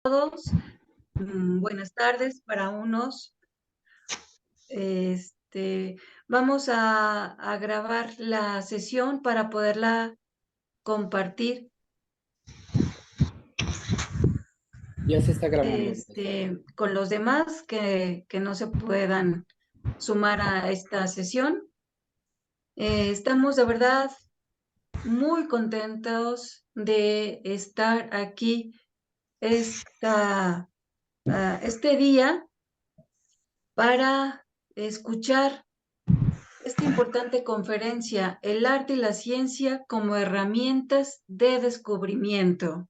Todos, buenas tardes para unos. Este, Vamos a grabar la sesión para poderla compartir Ya se está grabando. con los demás que no se puedan sumar a esta sesión. Estamos de verdad muy contentos de estar aquí este día para escuchar esta importante conferencia, El arte y la ciencia como herramientas de descubrimiento,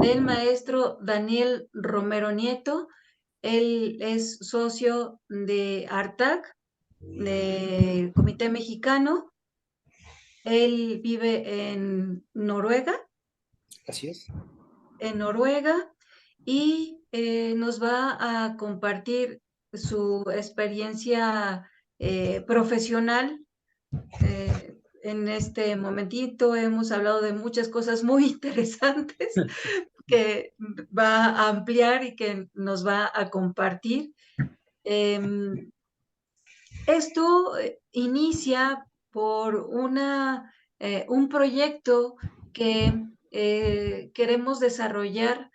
del maestro Daniel Romero Nieto. Él es socio de ARTAC, del Comité Mexicano. Él vive Así es. en Noruega, y nos va a compartir su experiencia profesional. En este momentito hemos hablado de muchas cosas muy interesantes que va a ampliar y que nos va a compartir. Esto inicia por un proyecto que queremos desarrollar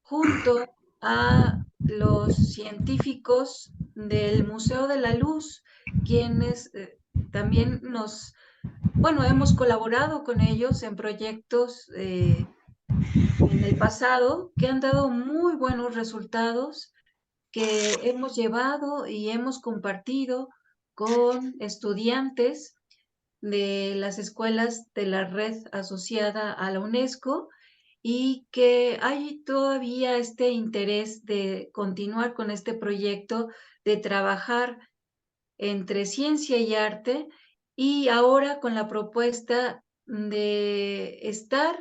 junto a los científicos del Museo de la Luz, quienes también hemos colaborado con ellos en proyectos en el pasado que han dado muy buenos resultados, que hemos llevado y hemos compartido con estudiantes de las escuelas de la red asociada a la UNESCO, y que hay todavía este interés de continuar con este proyecto, de trabajar entre ciencia y arte, y ahora con la propuesta de estar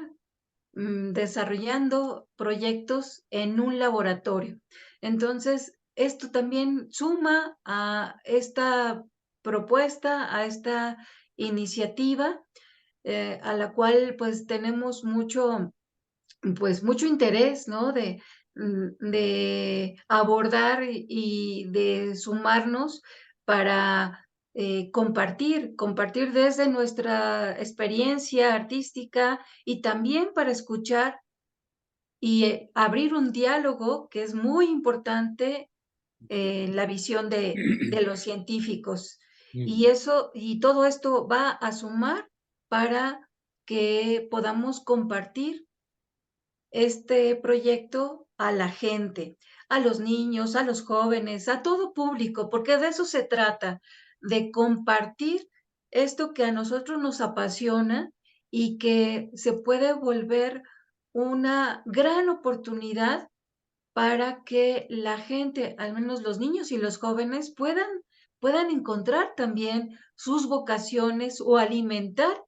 desarrollando proyectos en un laboratorio. Entonces, esto también suma a esta propuesta, a esta iniciativa, a la cual pues tenemos mucho interés, ¿no? De abordar y de sumarnos para compartir desde nuestra experiencia artística, y también para escuchar y abrir un diálogo que es muy importante en la visión de los científicos. Y todo esto va a sumar para que podamos compartir este proyecto a la gente, a los niños, a los jóvenes, a todo público, porque de eso se trata, de compartir esto que a nosotros nos apasiona y que se puede volver una gran oportunidad para que la gente, al menos los niños y los jóvenes, puedan encontrar también sus vocaciones o alimentar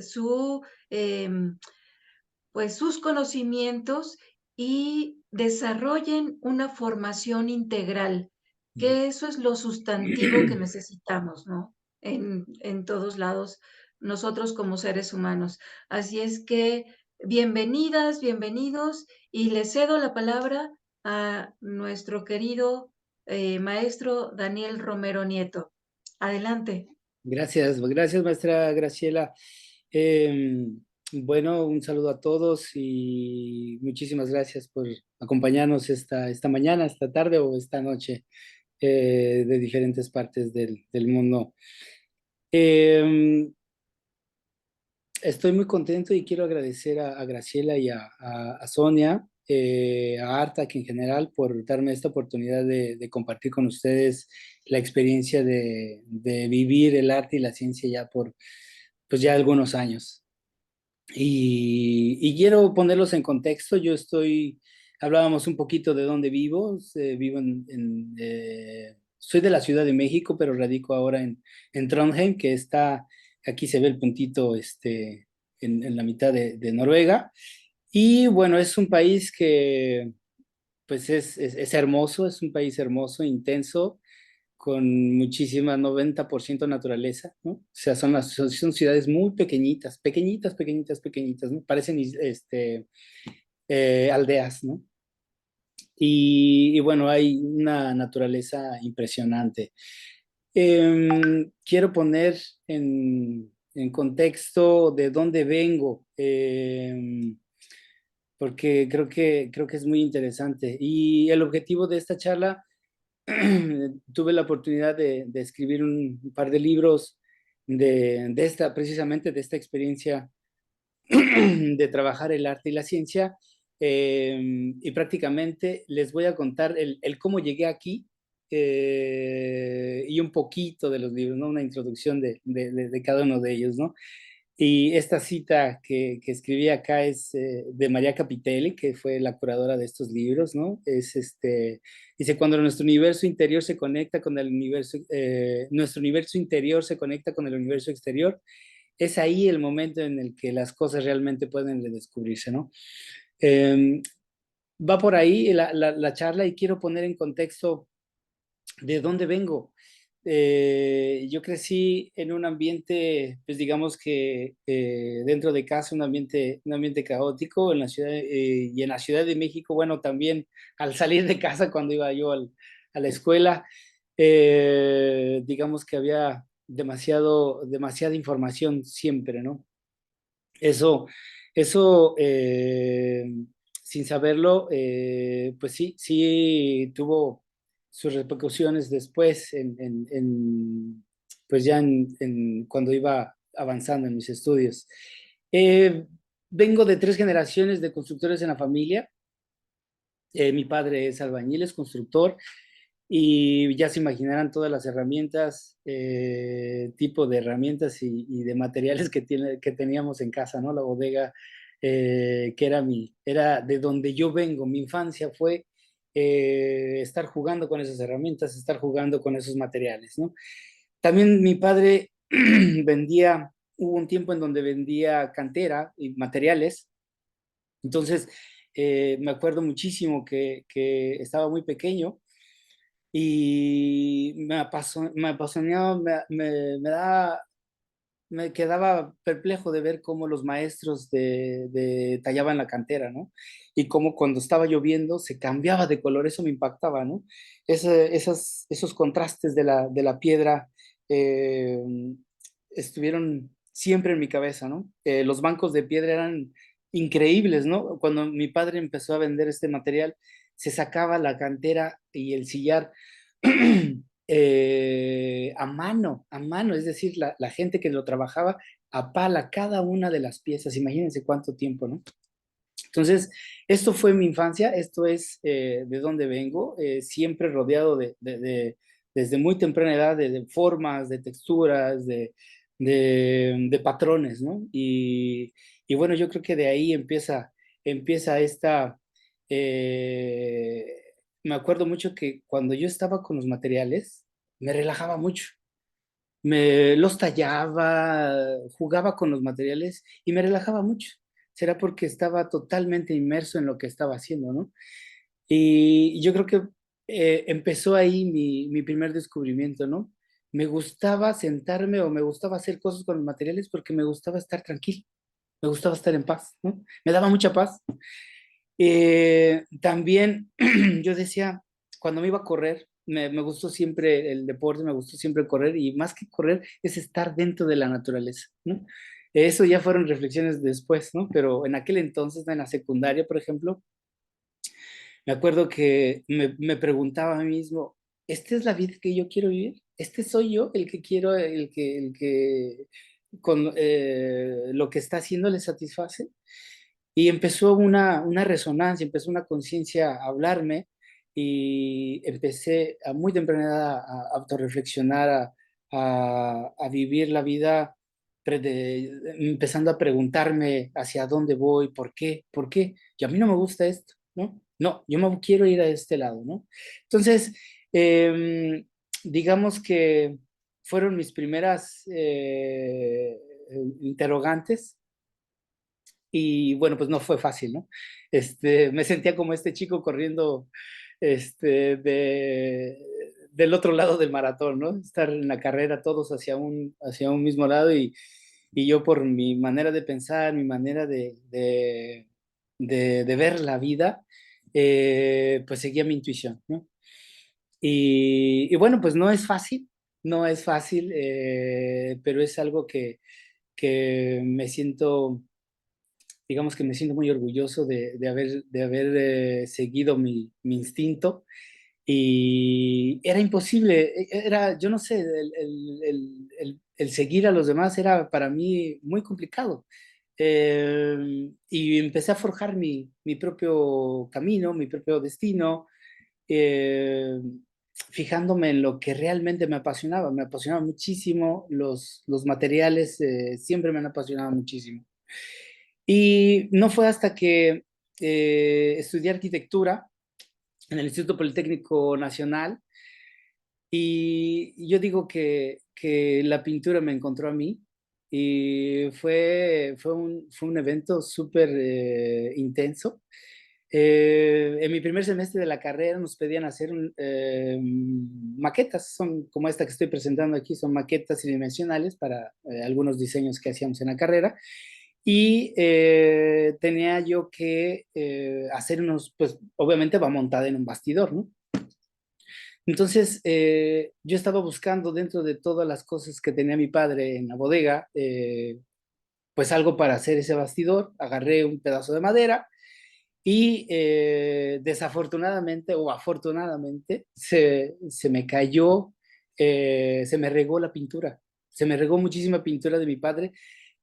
su sus conocimientos, y desarrollen una formación integral, que eso es lo sustantivo que necesitamos, ¿no? En todos lados, nosotros como seres humanos. Así es que bienvenidas, bienvenidos, y le cedo la palabra a nuestro querido maestro Daniel Romero Nieto. Adelante. Gracias, gracias, maestra Graciela. Eh, bueno, un saludo a todos y muchísimas gracias por acompañarnos esta mañana, esta tarde o esta noche de diferentes partes del mundo. Eh, Estoy muy contento y quiero agradecer a Graciela y a Sonia, a Artac en general, por darme esta oportunidad de compartir con ustedes la experiencia de vivir el arte y la ciencia ya por pues ya algunos años. Y quiero ponerlos en contexto. Hablábamos un poquito de dónde vivo. Vivo soy de la Ciudad de México, pero radico ahora en Trondheim, que está, aquí se ve el puntito en la mitad de Noruega. Y bueno, es un país que pues es hermoso, es un país hermoso, intenso, con muchísima 90% naturaleza, ¿no? O sea, son ciudades muy pequeñitas, pequeñitas, pequeñitas, pequeñitas, ¿no? Parecen aldeas, ¿no? y bueno, hay una naturaleza impresionante. Quiero poner en contexto de dónde vengo, porque creo que es muy interesante. Y el objetivo de esta charla, tuve la oportunidad de escribir un par de libros de esta, precisamente de esta experiencia de trabajar el arte y la ciencia, y prácticamente les voy a contar el cómo llegué aquí, y un poquito de los libros, ¿no? Una introducción de cada uno de ellos, ¿no? Y esta cita que escribí acá es de María Capitelli, que fue la curadora de estos libros, ¿no? Es dice, cuando nuestro universo interior se conecta con el universo, nuestro universo interior se conecta con el universo exterior, es ahí el momento en el que las cosas realmente pueden redescubrirse, ¿no? Eh, Va por ahí la charla y quiero poner en contexto de dónde vengo. Yo crecí en un ambiente, pues digamos que dentro de casa, un ambiente caótico en la ciudad, y en la Ciudad de México, bueno, también al salir de casa cuando iba yo a la escuela, digamos que había demasiada información siempre, ¿no? Eso, eso, sin saberlo, pues sí, sí tuvo sus repercusiones después, pues ya cuando iba avanzando en mis estudios. Eh, Vengo de tres generaciones de constructores en la familia. Mi padre es albañil, es constructor, y ya se imaginarán todas las herramientas, tipo de herramientas y de materiales que teníamos en casa, ¿no? La bodega, que era de donde yo vengo. Mi infancia fue estar jugando con esas herramientas, estar jugando con esos materiales, ¿no? También mi padre hubo un tiempo en donde vendía cantera y materiales. Entonces, me acuerdo muchísimo que estaba muy pequeño y me apasionaba, me quedaba perplejo de ver cómo los maestros tallaban la cantera, ¿no? Y cómo cuando estaba lloviendo se cambiaba de color, eso me impactaba, ¿no? Esos contrastes de la piedra, eh, estuvieron siempre en mi cabeza, ¿no? Los bancos de piedra eran increíbles, ¿no? Cuando mi padre empezó a vender este material, se sacaba la cantera y el sillar a mano, es decir, la gente que lo trabajaba a pala cada una de las piezas, imagínense cuánto tiempo, ¿no? Entonces, esto fue mi infancia, esto es de donde vengo, siempre rodeado desde muy temprana edad, de formas, de texturas, de patrones, ¿no? Y bueno, yo creo que de ahí empieza esta... eh, Me acuerdo mucho que cuando yo estaba con los materiales, me relajaba mucho. Me los tallaba, jugaba con los materiales y me relajaba mucho. Será porque estaba totalmente inmerso en lo que estaba haciendo, ¿no? Y yo creo que empezó ahí mi primer descubrimiento, ¿no? Me gustaba sentarme o me gustaba hacer cosas con los materiales porque me gustaba estar tranquilo, me gustaba estar en paz, ¿no? Me daba mucha paz. También yo decía, cuando me iba a correr, me gustó siempre el deporte, me gustó siempre correr, y más que correr es estar dentro de la naturaleza, ¿no? Eso ya fueron reflexiones después, ¿no? Pero en aquel entonces, en la secundaria, por ejemplo, me acuerdo que me preguntaba a mí mismo, ¿esta es la vida que yo quiero vivir? ¿Este soy yo el que quiero, el que con lo que está haciendo le satisface? Y empezó una resonancia, empezó una conciencia a hablarme, y empecé a muy temprana edad a autorreflexionar, a vivir la vida, empezando a preguntarme hacia dónde voy, por qué, y a mí no me gusta esto, ¿no? No, yo me quiero ir a este lado, ¿no? Entonces, digamos que fueron mis primeras interrogantes. Y bueno, pues no fue fácil, ¿no? Me sentía como este chico corriendo del otro lado del maratón, ¿no? Estar en la carrera todos hacia un mismo lado, y yo por mi manera de pensar, mi manera de ver la vida, pues seguía mi intuición, ¿no? Y bueno, pues no es fácil, no es fácil, pero es algo que me siento, digamos que me siento muy orgulloso de haber seguido mi instinto. Y era imposible, yo no sé, el seguir a los demás era para mí muy complicado. Y empecé a forjar mi propio camino, mi propio destino, eh, fijándome en lo que realmente me apasionaba. Me apasionaba muchísimo los materiales, siempre me han apasionado muchísimo. Y no fue hasta que estudié arquitectura en el Instituto Politécnico Nacional, y yo digo que la pintura me encontró a mí, y fue un evento súper intenso. En mi primer semestre de la carrera nos pedían hacer maquetas, son como esta que estoy presentando aquí, son maquetas tridimensionales para algunos diseños que hacíamos en la carrera. Y tenía yo que hacer unos, pues obviamente va montada en un bastidor, ¿no? Entonces, yo estaba buscando dentro de todas las cosas que tenía mi padre en la bodega, pues algo para hacer ese bastidor. Agarré un pedazo de madera y desafortunadamente o afortunadamente se me cayó, se me regó la pintura. Se me regó muchísima pintura de mi padre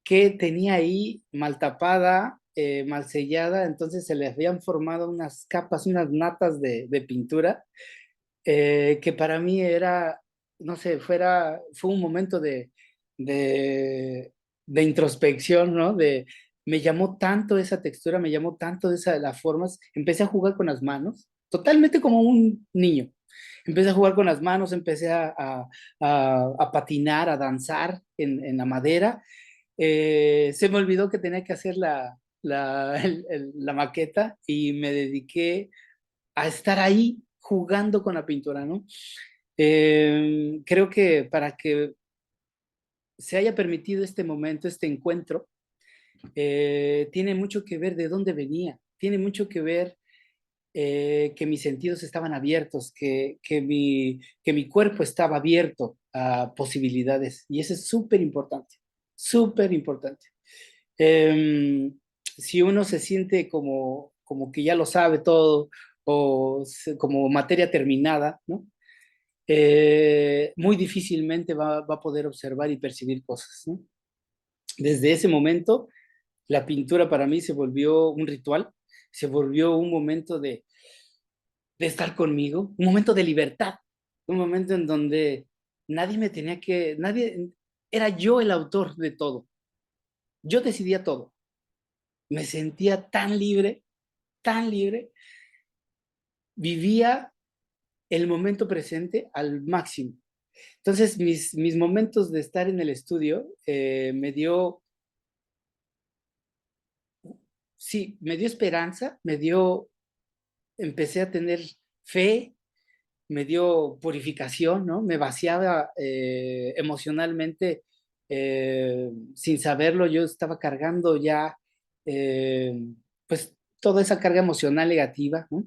que tenía ahí mal tapada, mal sellada, entonces se le habían formado unas capas, unas natas de pintura, que para mí era, no sé, fue un momento de, de introspección, ¿no? Me llamó tanto esa textura, me llamó tanto las formas, empecé a jugar con las manos, totalmente como un niño. Empecé a jugar con las manos, empecé a patinar, a danzar en la madera. Se me olvidó que tenía que hacer la maqueta, y me dediqué a estar ahí jugando con la pintura, ¿no? Creo que para que se haya permitido este momento, este encuentro, tiene mucho que ver de dónde venía, tiene mucho que ver que mis sentidos estaban abiertos, que mi cuerpo estaba abierto a posibilidades, y eso es súper importante, súper importante. Si uno se siente como que ya lo sabe todo, o como materia terminada, ¿no? Muy difícilmente va a poder observar y percibir cosas, ¿no? Desde ese momento, la pintura para mí se volvió un ritual, se volvió un momento de estar conmigo, un momento de libertad, un momento en donde nadie, era yo el autor de todo, yo decidía todo, me sentía tan libre, vivía el momento presente al máximo. Entonces, mis momentos de estar en el estudio sí, me dio esperanza, empecé a tener fe, me dio purificación, ¿no? Me vaciaba emocionalmente, sin saberlo. Yo estaba cargando ya, eh, pues, toda esa carga emocional negativa, ¿no?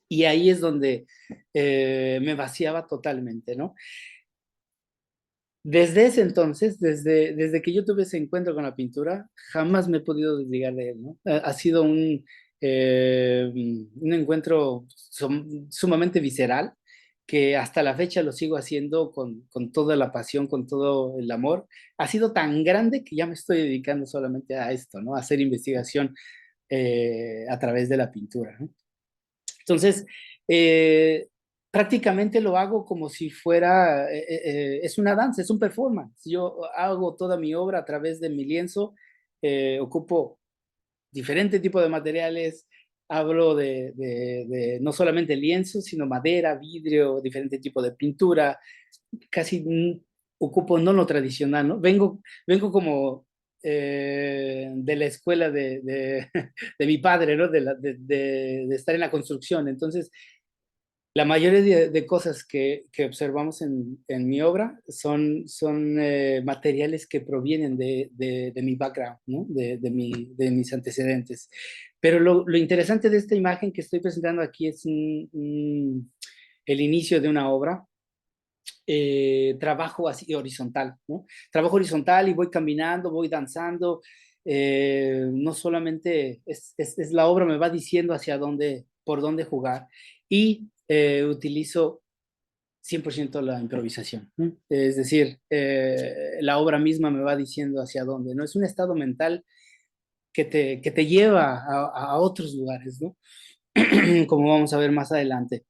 Y ahí es donde me vaciaba totalmente, ¿no? Desde ese entonces, desde que yo tuve ese encuentro con la pintura, jamás me he podido desligar de él, ¿no? Ha sido un encuentro sumamente visceral, que hasta la fecha lo sigo haciendo con toda la pasión, con todo el amor. Ha sido tan grande que ya me estoy dedicando solamente a esto, ¿no? A hacer investigación a través de la pintura, ¿no? Entonces, eh, prácticamente lo hago como si fuera, es una danza, es un performance. Yo hago toda mi obra a través de mi lienzo, ocupo diferente tipo de materiales, hablo de no solamente lienzo, sino madera, vidrio, diferente tipo de pintura, casi ocupo no lo tradicional, ¿no? Vengo como de la escuela de mi padre, ¿no? De estar en la construcción. Entonces, la mayoría de cosas que observamos en mi obra son materiales que provienen de mi background, ¿no? De mis antecedentes. Pero lo interesante de esta imagen que estoy presentando aquí es el inicio de una obra. Trabajo así horizontal, ¿no? Trabajo horizontal y voy caminando, voy danzando. No solamente es la obra me va diciendo hacia dónde, por dónde jugar y utilizo 100% la improvisación, ¿no? Es decir, la obra misma me va diciendo hacia dónde, ¿no? Es un estado mental que te lleva a otros lugares, ¿no? Como vamos a ver más adelante.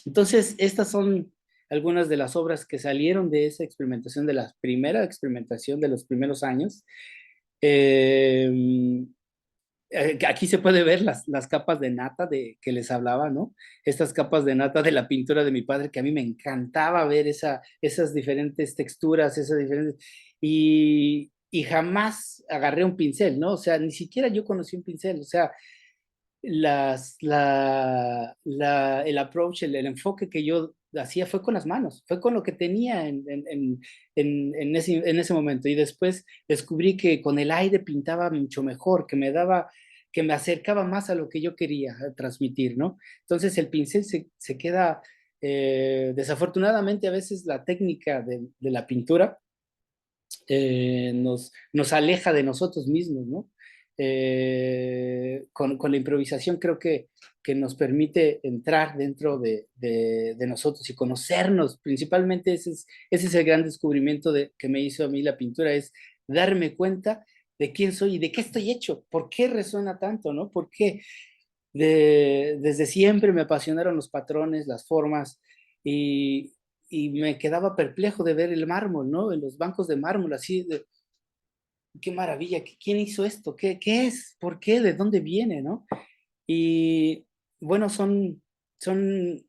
Entonces, estas son algunas de las obras que salieron de esa experimentación, de la primera experimentación de los primeros años. Eh, Aquí se puede ver las capas de nata de que les hablaba, ¿no? Estas capas de nata de la pintura de mi padre, que a mí me encantaba ver esas diferentes texturas, esas diferentes... Y jamás agarré un pincel, ¿no? O sea, ni siquiera yo conocí un pincel, o sea, el approach, el enfoque que yo hacía fue con las manos, fue con lo que tenía en ese momento. Y después descubrí que con el aire pintaba mucho mejor, que me acercaba más a lo que yo quería transmitir, ¿no? Entonces el pincel se queda, desafortunadamente a veces la técnica de la pintura nos aleja de nosotros mismos, ¿no? Con la improvisación creo que nos permite entrar dentro de nosotros y conocernos. Principalmente ese es el gran descubrimiento que me hizo a mí la pintura, es darme cuenta de quién soy y de qué estoy hecho, por qué resuena tanto, ¿no? ¿Por qué? Desde siempre me apasionaron los patrones, las formas, y, y me quedaba perplejo de ver el mármol, ¿no? En los bancos de mármol, así, qué maravilla, ¿quién hizo esto? ¿Qué es? ¿Por qué? ¿De dónde viene? ¿No? Y bueno, son, son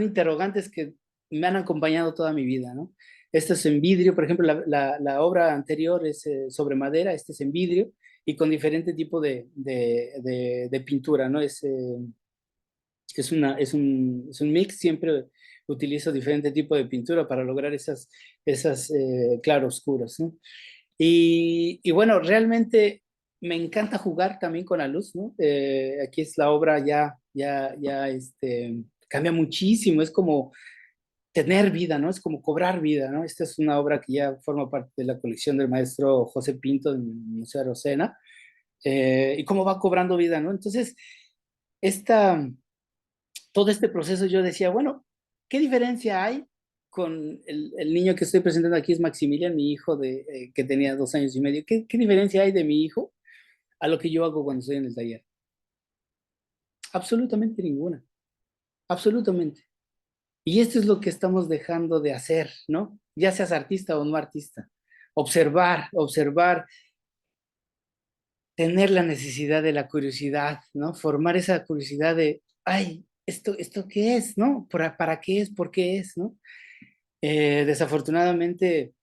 interrogantes que me han acompañado toda mi vida, ¿no? Esto es en vidrio, por ejemplo, la obra anterior es sobre madera, este es en vidrio y con diferente tipo de pintura, ¿no? Es un mix, siempre utilizo diferente tipo de pintura para lograr esas claroscuros, ¿no? Y bueno, realmente me encanta jugar también con la luz, ¿no? Aquí es la obra cambia muchísimo, es como tener vida, ¿no? Es como cobrar vida, ¿no? Esta es una obra que ya forma parte de la colección del maestro José Pinto del Museo de Rosena, y cómo va cobrando vida, ¿no? Entonces, esta, todo este proceso yo decía, bueno, ¿qué diferencia hay con el niño que estoy presentando aquí? Es Maximilian, mi hijo que tenía 2 años y medio. ¿Qué diferencia hay de mi hijo a lo que yo hago cuando estoy en el taller? Absolutamente ninguna, absolutamente. Y esto es lo que estamos dejando de hacer, ¿no? Ya seas artista o no artista. Observar, tener la necesidad de la curiosidad, ¿no? Formar esa curiosidad de, ay, ¿esto qué es, no? ¿Para qué es? ¿Por qué es, no? Desafortunadamente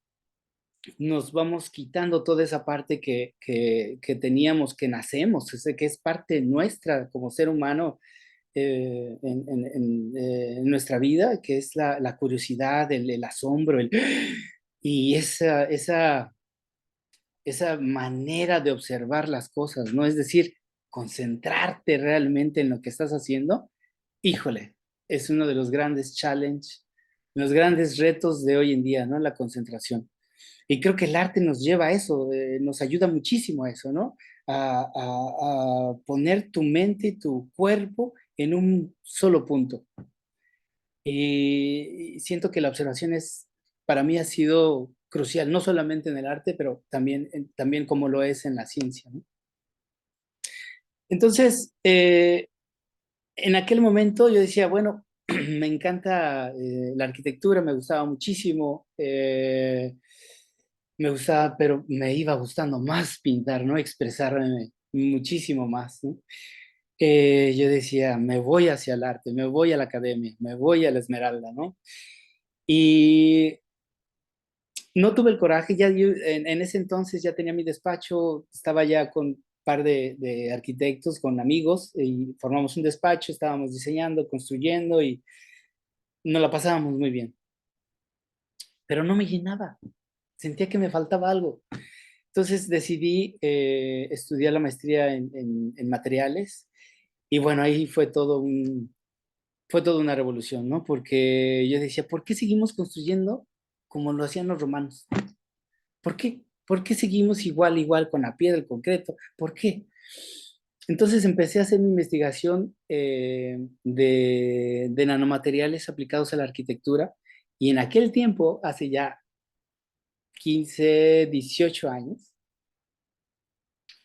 nos vamos quitando toda esa parte que teníamos, que nacemos, que es parte nuestra como ser humano en nuestra vida, que es la curiosidad, el asombro, y esa manera de observar las cosas, ¿no? Es decir, concentrarte realmente en lo que estás haciendo, híjole, es uno de los grandes challenges, los grandes retos de hoy en día, ¿no? La concentración. Y creo que el arte nos lleva a eso, nos ayuda muchísimo a eso, ¿no? A poner tu mente y tu cuerpo en un solo punto. Y siento que la observación para mí ha sido crucial, no solamente en el arte, pero también como lo es en la ciencia, ¿no? Entonces, en aquel momento yo decía, bueno, me encanta la arquitectura, me gustaba muchísimo, me gustaba, pero me iba gustando más pintar, ¿no? Expresarme muchísimo más, ¿no? Yo decía, me voy hacia el arte, me voy a la academia, me voy a la Esmeralda, ¿no? Y no tuve el coraje, ya en ese entonces ya tenía mi despacho, estaba ya con un par de arquitectos, con amigos, y formamos un despacho, estábamos diseñando, construyendo y nos la pasábamos muy bien, pero no me llenaba, sentía que me faltaba algo. Entonces decidí estudiar la maestría en materiales y bueno, ahí fue toda una revolución, ¿no? Porque yo decía, ¿por qué seguimos construyendo como lo hacían los romanos? ¿Por qué? ¿Por qué seguimos igual con la piedra, el concreto? ¿Por qué? Entonces empecé a hacer mi investigación de nanomateriales aplicados a la arquitectura y en aquel tiempo, hace ya 15, 18 años,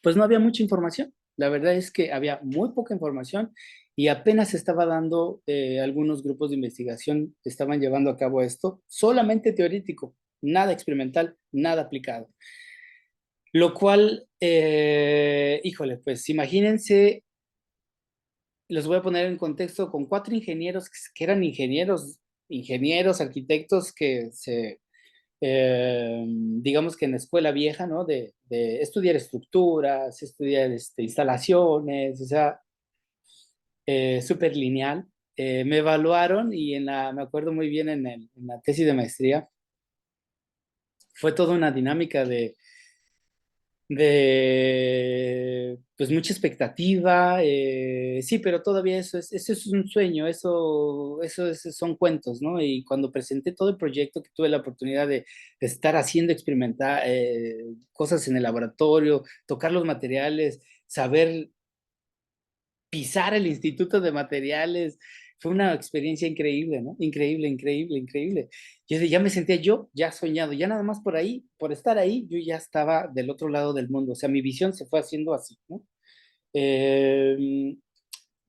pues no había mucha información. La verdad es que había muy poca información y apenas se estaba dando algunos grupos de investigación que estaban llevando a cabo esto, solamente teorético, nada experimental, nada aplicado. Lo cual, híjole, pues imagínense, los voy a poner en contexto con 4 ingenieros que eran ingenieros, arquitectos que digamos que en la escuela vieja, ¿no? De estudiar estructuras, estudiar instalaciones, o sea, súper lineal. Me evaluaron y me acuerdo muy bien en la tesis de maestría, fue toda una dinámica pues mucha expectativa, sí, pero todavía eso es un sueño, son cuentos, ¿no? Y cuando presenté todo el proyecto, que tuve la oportunidad de estar haciendo experimentar cosas en el laboratorio, tocar los materiales, saber pisar el Instituto de Materiales, fue una experiencia increíble, ¿no? Increíble, increíble, increíble. Ya me sentía yo ya soñado, ya nada más por ahí, por estar ahí, yo ya estaba del otro lado del mundo, o sea, mi visión se fue haciendo así, ¿no? Eh,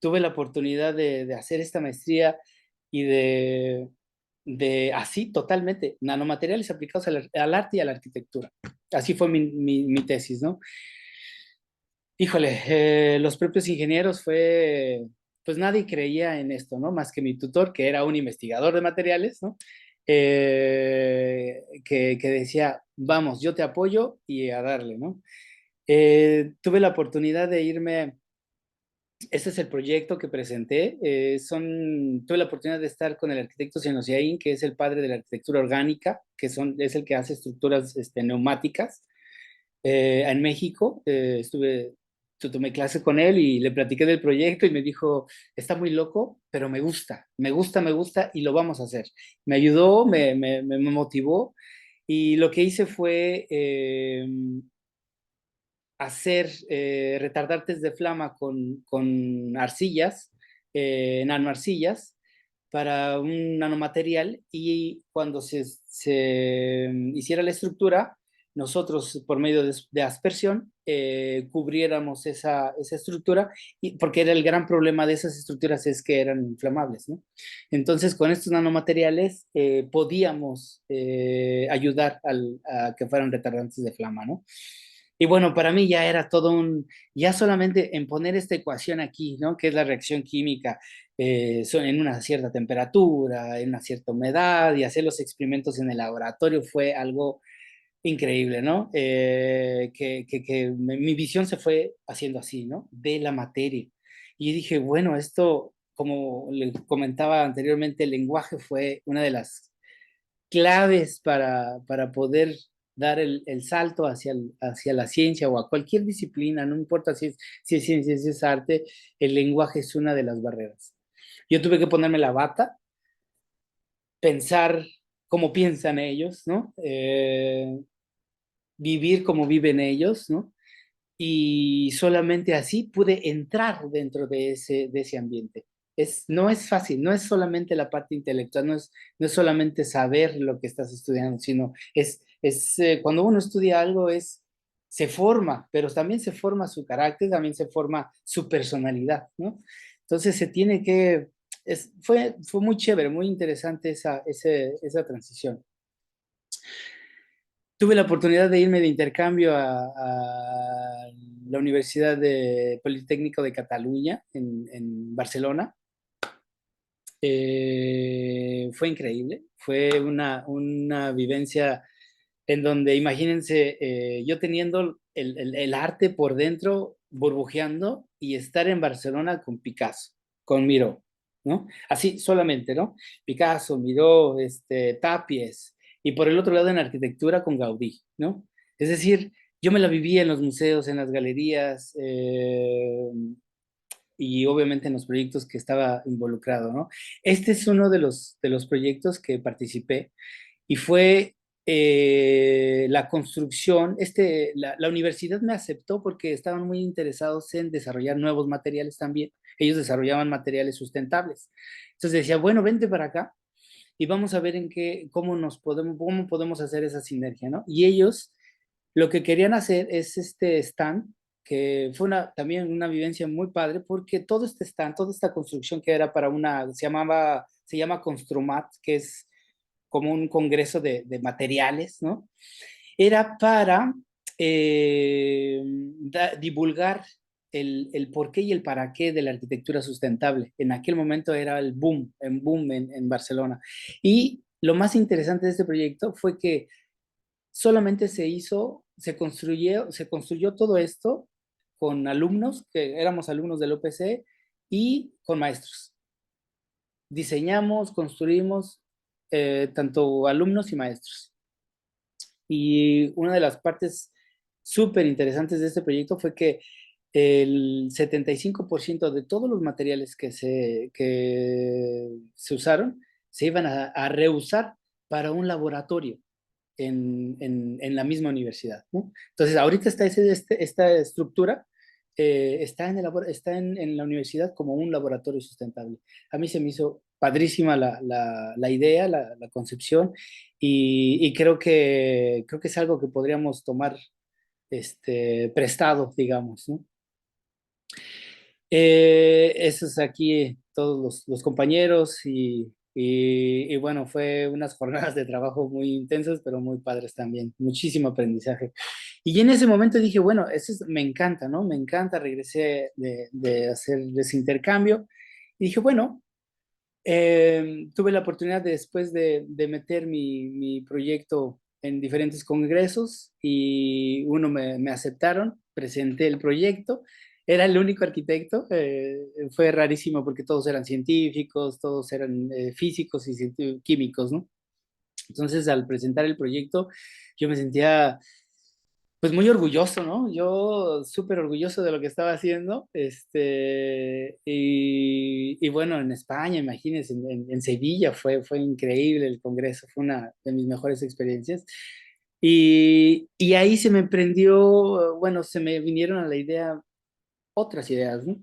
tuve la oportunidad de hacer esta maestría y de así totalmente, nanomateriales aplicados al arte y a la arquitectura. Así fue mi tesis, ¿no? Híjole, los propios ingenieros pues nadie creía en esto, ¿no? Más que mi tutor, que era un investigador de materiales, ¿no? Que decía, vamos, yo te apoyo y a darle, ¿no? Tuve la oportunidad de irme, este es el proyecto que presenté, tuve la oportunidad de estar con el arquitecto Senosiaín, que es el padre de la arquitectura orgánica, es el que hace estructuras neumáticas en México. Tomé clase con él y le platiqué del proyecto y me dijo, está muy loco, pero me gusta y lo vamos a hacer. Me ayudó, me motivó y lo que hice fue hacer retardantes de flama con arcillas, nanoarcillas, para un nanomaterial y cuando se hiciera la estructura, nosotros por medio de aspersión cubriéramos esa estructura, porque era el gran problema de esas estructuras es que eran inflamables, ¿no? Entonces con estos nanomateriales podíamos ayudar a que fueran retardantes de flama, ¿no? Y bueno, para mí ya era ya solamente en poner esta ecuación aquí, ¿no? Que es la reacción química son en una cierta temperatura, en una cierta humedad, y hacer los experimentos en el laboratorio fue algo increíble, ¿no? Mi visión se fue haciendo así, ¿no? De la materia. Y dije, bueno, esto, como le comentaba anteriormente, el lenguaje fue una de las claves para poder dar el salto hacia la ciencia o a cualquier disciplina, no importa si es ciencia, si es arte, el lenguaje es una de las barreras. Yo tuve que ponerme la bata, pensar como piensan ellos, ¿no? Vivir como viven ellos, ¿no? Y solamente así pude entrar dentro de ese ambiente. No es fácil, no es solamente la parte intelectual, no es solamente saber lo que estás estudiando, sino cuando uno estudia algo se forma, pero también se forma su carácter, también se forma su personalidad, ¿no? Entonces se tiene que, fue muy chévere, muy interesante esa transición. Tuve la oportunidad de irme de intercambio a la Universidad Politécnico de Cataluña en Barcelona. Fue increíble, fue una vivencia en donde imagínense yo teniendo el arte por dentro burbujeando y estar en Barcelona con Picasso, con Miró, ¿no? Así solamente, ¿no? Picasso, Miró, Tapies, y por el otro lado en arquitectura con Gaudí, ¿no? Es decir, yo me la vivía en los museos, en las galerías, y obviamente en los proyectos que estaba involucrado, ¿no? Este es uno de los proyectos que participé y fue la construcción, la universidad me aceptó porque estaban muy interesados en desarrollar nuevos materiales también. Ellos desarrollaban materiales sustentables. Entonces decía, bueno, vente para acá y vamos a ver cómo podemos hacer esa sinergia, ¿no? Y ellos lo que querían hacer es este stand, que fue también una vivencia muy padre, porque todo este stand, toda esta construcción que era para se llama Construmat, que es como un congreso de materiales, ¿no? Era para divulgar el por qué y el para qué de la arquitectura sustentable. En aquel momento era el boom en Barcelona. Y lo más interesante de este proyecto fue que solamente se construyó todo esto con alumnos, que éramos alumnos del OPC, y con maestros. Diseñamos, construimos, tanto alumnos y maestros. Y una de las partes súper interesantes de este proyecto fue que el 75% de todos los materiales que se usaron se iban a reusar para un laboratorio en la misma universidad, ¿no? Entonces, ahorita está esta estructura, está, en la universidad como un laboratorio sustentable. A mí se me hizo padrísima la idea, la concepción, y creo que es algo que podríamos tomar prestado, digamos, ¿no? Esos aquí, todos los compañeros y bueno, fue unas jornadas de trabajo muy intensas, pero muy padres también, muchísimo aprendizaje. Y en ese momento dije, bueno, me encanta, ¿no? Me encanta, regresé de hacer ese intercambio y dije, bueno, tuve la oportunidad después de meter mi proyecto en diferentes congresos y uno me aceptaron, presenté el proyecto, era el único arquitecto, fue rarísimo porque todos eran científicos, todos eran físicos y químicos, ¿no? Entonces al presentar el proyecto yo me sentía pues muy orgulloso, ¿no? Yo súper orgulloso de lo que estaba haciendo. Y bueno, en España, imagínense, en Sevilla fue increíble el congreso, fue una de mis mejores experiencias. Y ahí se me prendió, bueno, se me vinieron a la idea otras ideas, ¿no?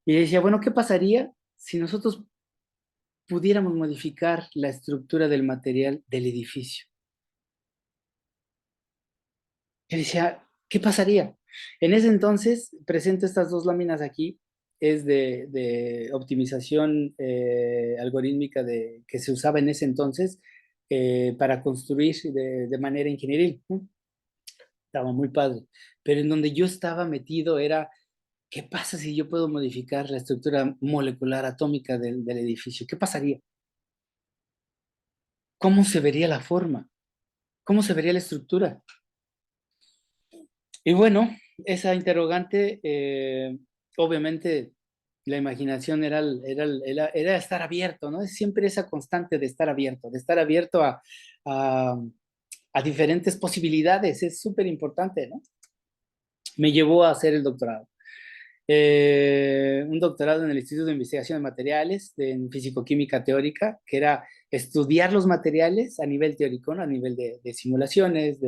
Y decía, bueno, ¿qué pasaría si nosotros pudiéramos modificar la estructura del material del edificio? Yo decía, ¿qué pasaría? En ese entonces, presento estas dos láminas aquí, es de optimización algorítmica que se usaba en ese entonces para construir de manera ingenieril, ¿no? Estaba muy padre. Pero en donde yo estaba metido era, ¿qué pasa si yo puedo modificar la estructura molecular atómica del edificio? ¿Qué pasaría? ¿Cómo se vería la forma? ¿Cómo se vería la estructura? Y bueno, esa interrogante, obviamente la imaginación era estar abierto, ¿no? Es siempre esa constante de estar abierto a, a diferentes posibilidades, es súper importante, ¿no? Me llevó a hacer el doctorado. Un doctorado en el Instituto de Investigación de Materiales, en Físico-Química Teórica, que era estudiar los materiales a nivel teórico, ¿no? A nivel de simulaciones,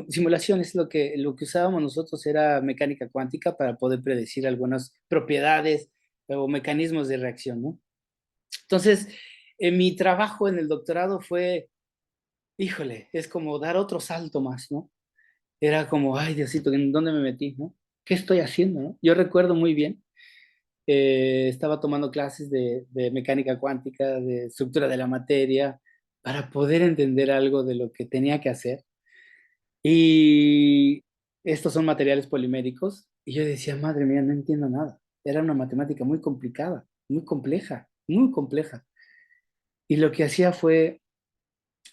simulaciones, lo que usábamos nosotros era mecánica cuántica para poder predecir algunas propiedades o mecanismos de reacción, ¿no? Entonces, mi trabajo en el doctorado fue, híjole, es como dar otro salto más, ¿no? Era como, ay, Diosito, ¿en dónde me metí, no? ¿Qué estoy haciendo, no? Yo recuerdo muy bien, estaba tomando clases de mecánica cuántica, de estructura de la materia, para poder entender algo de lo que tenía que hacer. Y estos son materiales poliméricos. Y yo decía, madre mía, no entiendo nada. Era una matemática muy complicada, muy compleja, muy compleja. Y lo que hacía fue,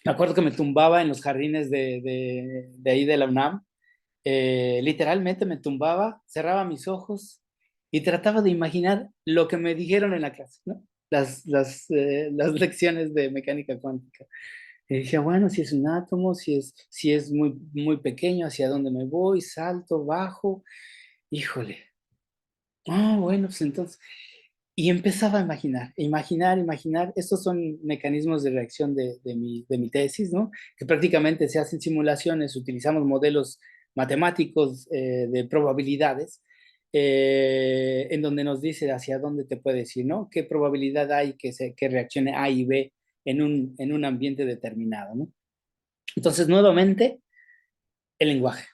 me acuerdo que me tumbaba en los jardines de ahí de la UNAM. Literalmente me tumbaba, cerraba mis ojos y trataba de imaginar lo que me dijeron en la clase, ¿no? Las lecciones de mecánica cuántica. Y decía, bueno, si es un átomo, si es muy, muy pequeño, ¿hacia dónde me voy? Salto, bajo, híjole. Ah, bueno, pues entonces, y empezaba a imaginar. Estos son mecanismos de reacción de mi tesis, ¿no? Que prácticamente se hacen simulaciones, utilizamos modelos matemáticos de probabilidades, en donde nos dice hacia dónde te puedes ir, ¿no? ¿Qué probabilidad hay que reaccione A y B en un ambiente determinado, ¿no? Entonces, nuevamente, el lenguaje.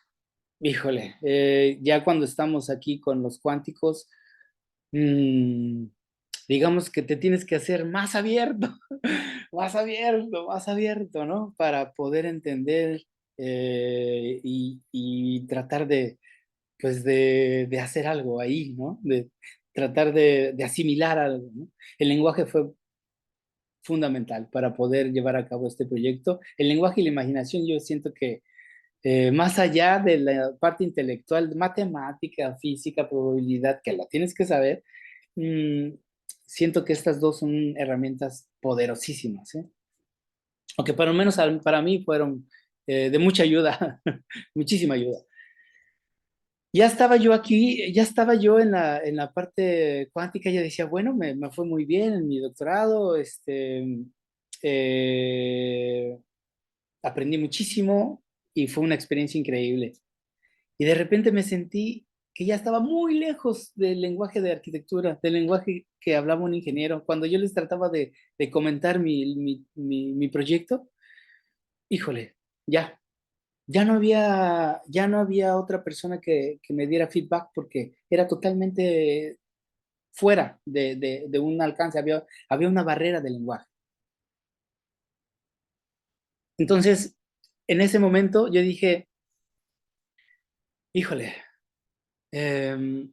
Híjole, ya cuando estamos aquí con los cuánticos, mmm, digamos que te tienes que hacer más abierto, más abierto, ¿no? Para poder entender y tratar de, pues de hacer algo ahí, ¿no? De tratar de asimilar algo, ¿no? El lenguaje fue fundamental para poder llevar a cabo este proyecto. El lenguaje y la imaginación, yo siento que más allá de la parte intelectual, matemática, física, probabilidad, que la tienes que saber, mm, siento que estas dos son herramientas poderosísimas, ¿eh? Aunque para lo menos para mí fueron de mucha ayuda, muchísima ayuda. Ya estaba yo aquí, ya estaba yo en la parte cuántica, ya decía, bueno, me fue muy bien en mi doctorado, eh, aprendí muchísimo y fue una experiencia increíble. Y de repente me sentí que ya estaba muy lejos del lenguaje de arquitectura, del lenguaje que hablaba un ingeniero. Cuando yo les trataba de comentar mi proyecto, híjole, ya, ya no había otra persona que me diera feedback porque era totalmente fuera de un alcance, había una barrera del lenguaje. Entonces, en ese momento yo dije, híjole, eh,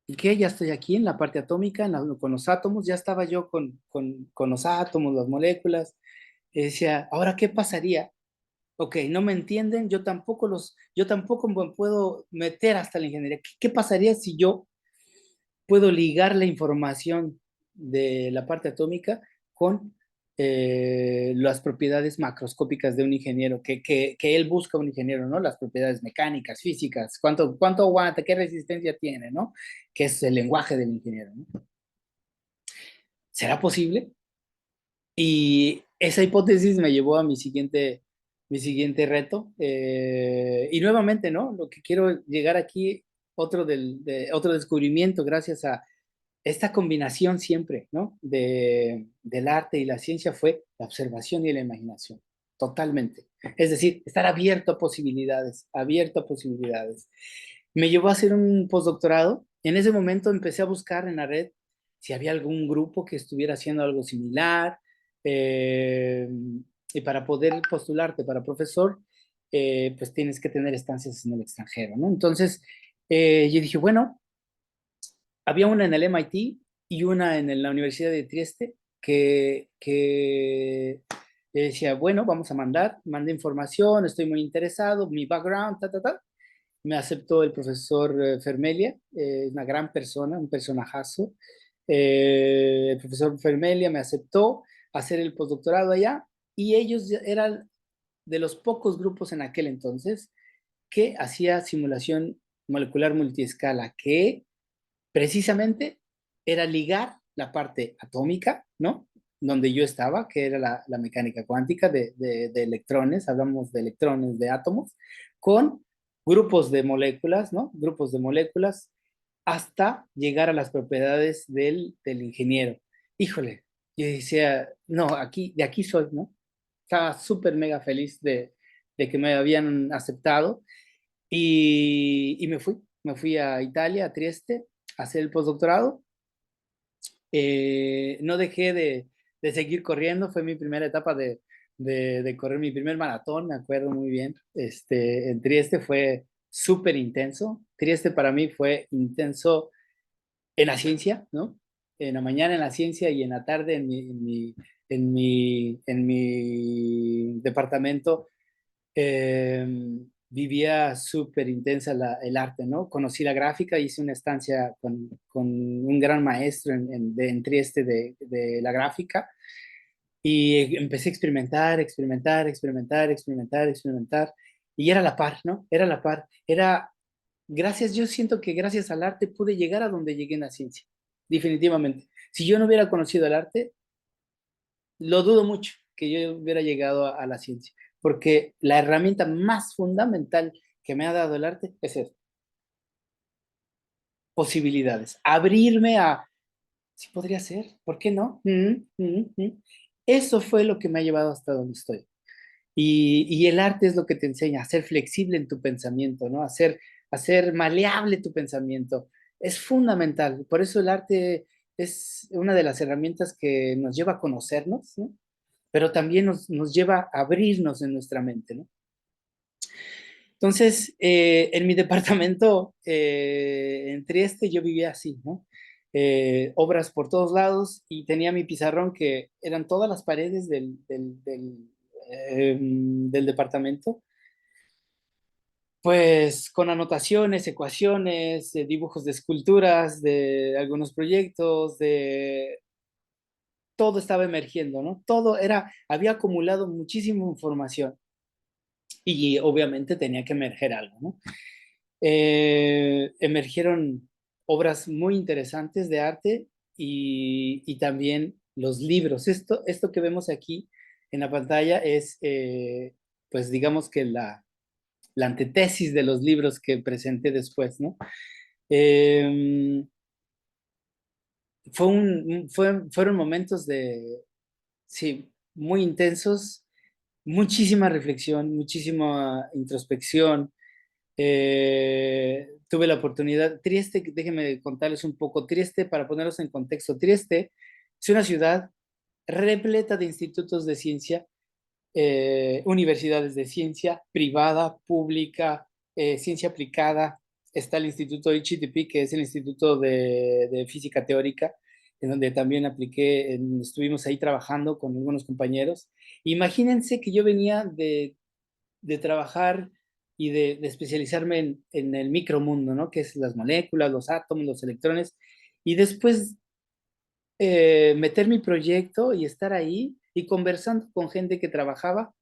y que ya estoy aquí en la parte atómica, con los átomos, ya estaba yo con los átomos, las moléculas, y decía, ahora, ¿qué pasaría? Ok, no me entienden, yo tampoco me puedo meter hasta la ingeniería. ¿Qué pasaría si yo puedo ligar la información de la parte atómica con las propiedades macroscópicas de un ingeniero, que él busca un ingeniero, ¿no? Las propiedades mecánicas, físicas, cuánto aguanta, qué resistencia tiene, ¿no? Que es el lenguaje del ingeniero, ¿no? ¿Será posible? Y esa hipótesis me llevó a mi siguiente reto. Y nuevamente, ¿no? Lo que quiero llegar aquí, otro descubrimiento gracias a esta combinación siempre, ¿no? Del arte y la ciencia fue la observación y la imaginación, totalmente. Es decir, estar abierto a posibilidades, abierto a posibilidades. Me llevó a hacer un postdoctorado. En ese momento empecé a buscar en la red si había algún grupo que estuviera haciendo algo similar. eh, y para poder postularte para profesor, pues tienes que tener estancias en el extranjero, ¿no? Entonces, yo dije, bueno, había una en el MIT y una en la Universidad de Trieste que decía, bueno, vamos a mandé información, estoy muy interesado, mi background, ta, ta, ta. Me aceptó el profesor Fermelia, una gran persona, un personajazo. El profesor Fermelia me aceptó hacer el postdoctorado allá y ellos eran de los pocos grupos en aquel entonces que hacía simulación molecular multiescala, que precisamente era ligar la parte atómica, ¿no? Donde yo estaba, que era la mecánica cuántica de electrones, hablamos de electrones, de átomos, con grupos de moléculas, ¿no? Grupos de moléculas hasta llegar a las propiedades del ingeniero. Híjole, yo decía, no, de aquí soy, ¿no? Estaba súper mega feliz de que me habían aceptado y me fui a Italia, a Trieste, a hacer el postdoctorado. No dejé de seguir corriendo, fue mi primera etapa de correr mi primer maratón, me acuerdo muy bien. En Trieste fue súper intenso. Trieste para mí fue intenso en la ciencia, ¿no? En la mañana en la ciencia y en la tarde en mi departamento eh, vivía súper intensa el arte, ¿no? Conocí la gráfica, hice una estancia con un gran maestro en Trieste de la gráfica Y empecé a experimentar, experimentar, experimentar, experimentar, experimentar. Y era la par, ¿no? Era la par. Era, gracias, yo siento que gracias al arte pude llegar a donde llegué en la ciencia. Definitivamente. Si yo no hubiera conocido el arte, lo dudo mucho que yo hubiera llegado a la ciencia. Porque la herramienta más fundamental que me ha dado el arte es eso, posibilidades. Abrirme a, sí podría ser, ¿por qué no? Eso fue lo que me ha llevado hasta donde estoy. Y el arte es lo que te enseña a ser flexible en tu pensamiento, ¿no? A ser maleable tu pensamiento. Es fundamental. Por eso el arte es una de las herramientas que nos lleva a conocernos, ¿no? Pero también nos lleva a abrirnos en nuestra mente, ¿no? Entonces, en mi departamento en Trieste yo vivía así, ¿no? Obras por todos lados y tenía mi pizarrón que eran todas las paredes del departamento, pues con anotaciones, ecuaciones, dibujos de esculturas, de algunos proyectos, de todo estaba emergiendo, ¿no? Todo era, había acumulado muchísima información y obviamente tenía que emerger algo, ¿no? Emergieron obras muy interesantes de arte y también los libros. Esto que vemos aquí en la pantalla es, pues digamos que la antítesis de los libros que presenté después, ¿no? Eh, fueron momentos de, sí, muy intensos, muchísima reflexión, muchísima introspección. Tuve la oportunidad, Trieste, déjenme contarles un poco, Trieste, para ponerlos en contexto, Trieste es una ciudad repleta de institutos de ciencia, universidades de ciencia, privada, pública, ciencia aplicada. Está el Instituto ICHTP, que es el Instituto de Física Teórica, en donde también apliqué, estuvimos ahí trabajando con algunos compañeros. Imagínense que yo venía de trabajar y de especializarme en el micromundo, ¿no? Que es las moléculas, los átomos, los electrones, y después meter mi proyecto y estar ahí y conversando con gente que trabajaba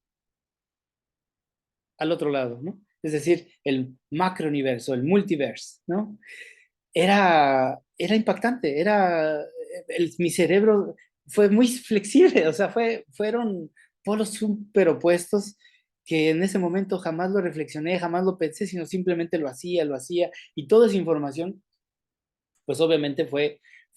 al otro lado, ¿no? Es decir, el macrouniverso, el multiverso, ¿no? Era impactante, mi cerebro fue muy flexible, o sea, fueron polos súper opuestos que en ese momento jamás lo reflexioné, jamás lo pensé, sino simplemente lo hacía, y toda esa información, pues obviamente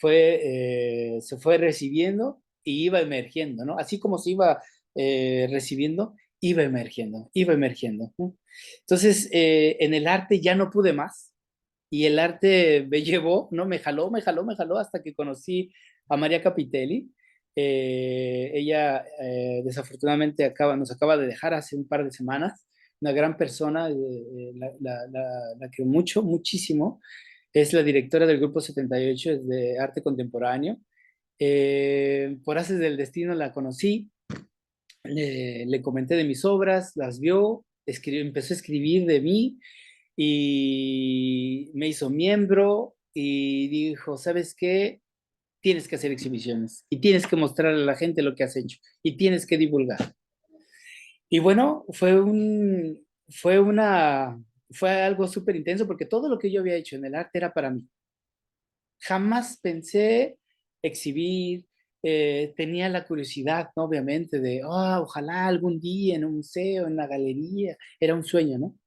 se fue recibiendo y iba emergiendo, ¿no? Así como se iba recibiendo, iba emergiendo, ¿no? Entonces, en el arte ya no pude más, y el arte me llevó, ¿no? Me jaló hasta que conocí a María Capitelli. Ella desafortunadamente nos acaba de dejar hace un par de semanas, una gran persona, la que muchísimo. Es la directora del Grupo 78 de Arte Contemporáneo. Por haces del destino la conocí, le comenté de mis obras, las vio, empezó a escribir de mí y me hizo miembro y dijo, ¿sabes qué? Tienes que hacer exhibiciones y tienes que mostrarle a la gente lo que has hecho y tienes que divulgar. Y bueno, fue una, fue algo súper intenso porque todo lo que yo había hecho en el arte era para mí. Jamás pensé exhibir, tenía la curiosidad, ¿no? Obviamente, de, ojalá algún día en un museo, en una galería, era un sueño, ¿no?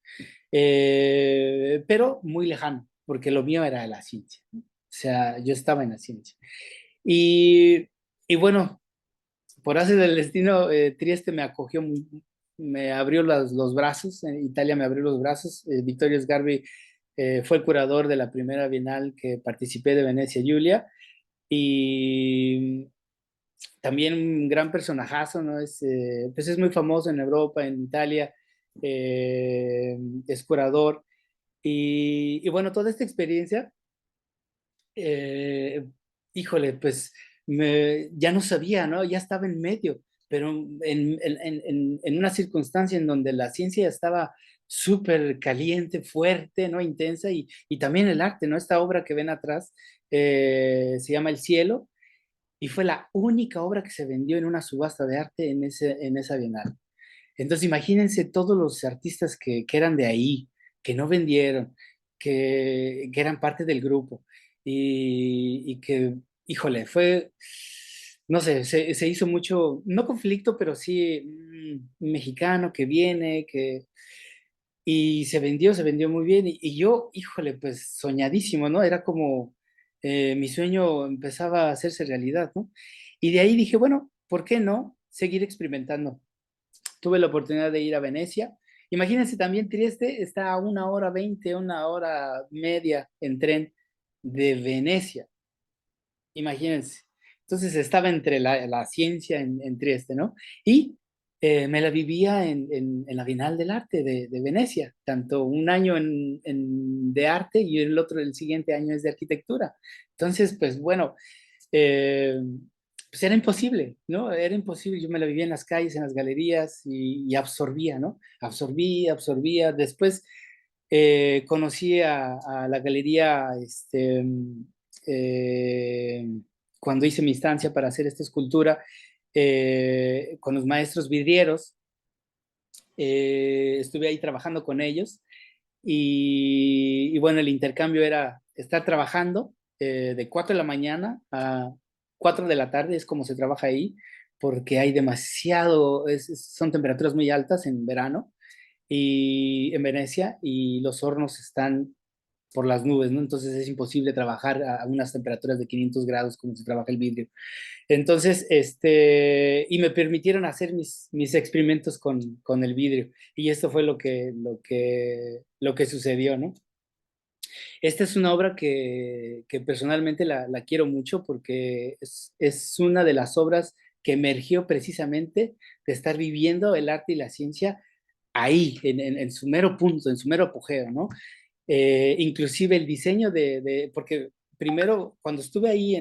Pero muy lejano, porque lo mío era la ciencia, ¿no? O sea, yo estaba en la ciencia. Y, y bueno, por hacer del destino, Trieste me acogió, me abrió los brazos, Italia me abrió los brazos, Vittorio Sgarbi fue el curador de la primera bienal que participé de Venecia Giulia, y también un gran personajazo, ¿no? Pues es muy famoso en Europa, en Italia, eh, es curador. Y bueno, toda esta experiencia, eh, híjole, pues ya no sabía, ¿no? Ya estaba en medio, pero en una circunstancia en donde la ciencia estaba súper caliente, fuerte, ¿no? Intensa, y también el arte, ¿no? Esta obra que ven atrás se llama El Cielo, y fue la única obra que se vendió en una subasta de arte en esa Bienal. Entonces, imagínense todos los artistas que eran de ahí, que no vendieron, que eran parte del grupo y que, híjole, fue, no sé, se hizo mucho, no conflicto, pero sí mexicano que viene, y se vendió muy bien. Y yo, híjole, pues soñadísimo, ¿no? Era como mi sueño empezaba a hacerse realidad, ¿no? Y de ahí dije, bueno, ¿por qué no seguir experimentando? Tuve la oportunidad de ir a Venecia. Imagínense también, Trieste está a 1 hora 20, 1 hora media en tren de Venecia. Imagínense. Entonces estaba entre la ciencia en Trieste, ¿no? Y me la vivía en la Bienal del Arte de Venecia, tanto un año de arte y el siguiente año es de arquitectura. Entonces, pues bueno, eh, pues era imposible, ¿no? Era imposible. Yo me la vivía en las calles, en las galerías y absorbía, ¿no? Absorbía, absorbía. Después conocí a la galería, eh, cuando hice mi instancia para hacer esta escultura, con los maestros vidrieros. Estuve ahí trabajando con ellos y bueno, el intercambio era estar trabajando de 4 de la mañana a 4 de la tarde, es como se trabaja ahí, porque hay demasiado, son temperaturas muy altas en verano y en Venecia y los hornos están por las nubes, ¿no? Entonces es imposible trabajar a unas temperaturas de 500 grados como se trabaja el vidrio. Entonces, y me permitieron hacer mis experimentos con el vidrio. Y esto fue lo que sucedió, ¿no? Esta es una obra que personalmente la quiero mucho porque es una de las obras que emergió precisamente de estar viviendo el arte y la ciencia ahí, en su mero punto, en su mero apogeo, ¿no? Inclusive el diseño porque primero cuando estuve ahí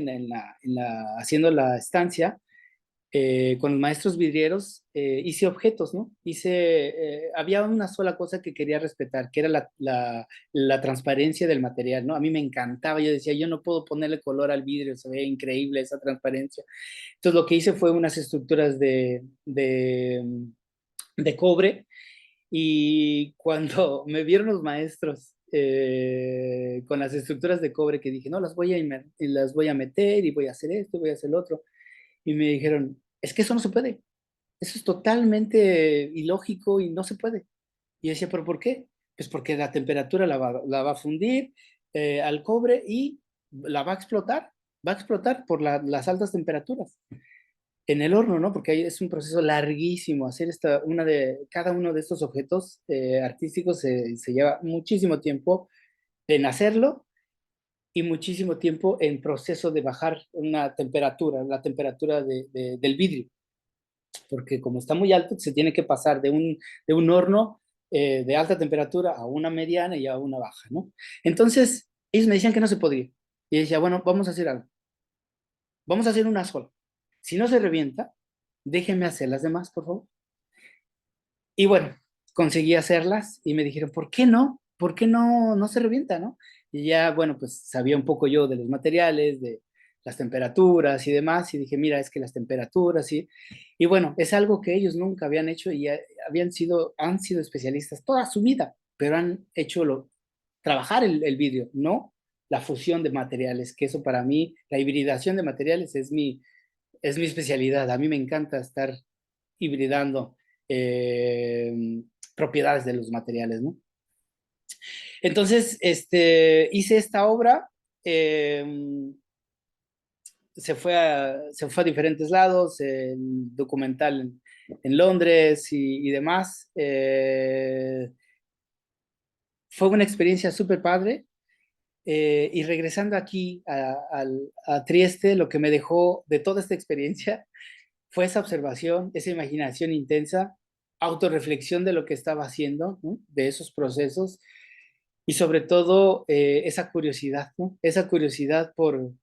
haciendo la estancia, con los maestros vidrieros, hice objetos, ¿no? Había una sola cosa que quería respetar, que era la transparencia del material, ¿no? A mí me encantaba, yo decía, yo no puedo ponerle color al vidrio, se ve increíble esa transparencia. Entonces lo que hice fue unas estructuras de cobre y cuando me vieron los maestros con las estructuras de cobre que dije, no, las voy a meter y voy a hacer esto, voy a hacer lo otro, y me dijeron, es que eso no se puede, eso es totalmente ilógico y no se puede. Y yo decía, ¿pero por qué? Pues porque la temperatura la va a fundir al cobre y la va a explotar por las altas temperaturas en el horno, ¿no? Porque ahí es un proceso larguísimo. Hacer cada uno de estos objetos artísticos se lleva muchísimo tiempo en hacerlo y muchísimo tiempo en proceso de bajar la temperatura del vidrio, porque como está muy alto, se tiene que pasar de un horno de alta temperatura a una mediana y a una baja, ¿no? Entonces, ellos me decían que no se podía. Y decía, bueno, vamos a hacer algo. Vamos a hacer una sola. Si no se revienta, déjenme hacer las demás, por favor. Y bueno, conseguí hacerlas y me dijeron, ¿por qué no? ¿Por qué no se revienta, no? Y ya, bueno, pues sabía un poco yo de los materiales, de las temperaturas y demás, y dije, mira, es que las temperaturas y bueno, es algo que ellos nunca habían hecho y han sido especialistas toda su vida, pero han hecho trabajar el vidrio, no la fusión de materiales, que eso para mí, la hibridación de materiales es mi especialidad. A mí me encanta estar hibridando propiedades de los materiales, ¿no? Entonces, hice esta obra, eh, se fue a diferentes lados, el documental en Londres y demás. Fue una experiencia súper padre. Y regresando aquí a Trieste, lo que me dejó de toda esta experiencia fue esa observación, esa imaginación intensa, autorreflexión de lo que estaba haciendo, ¿no? De esos procesos y sobre todo esa curiosidad, ¿no? Esa curiosidad por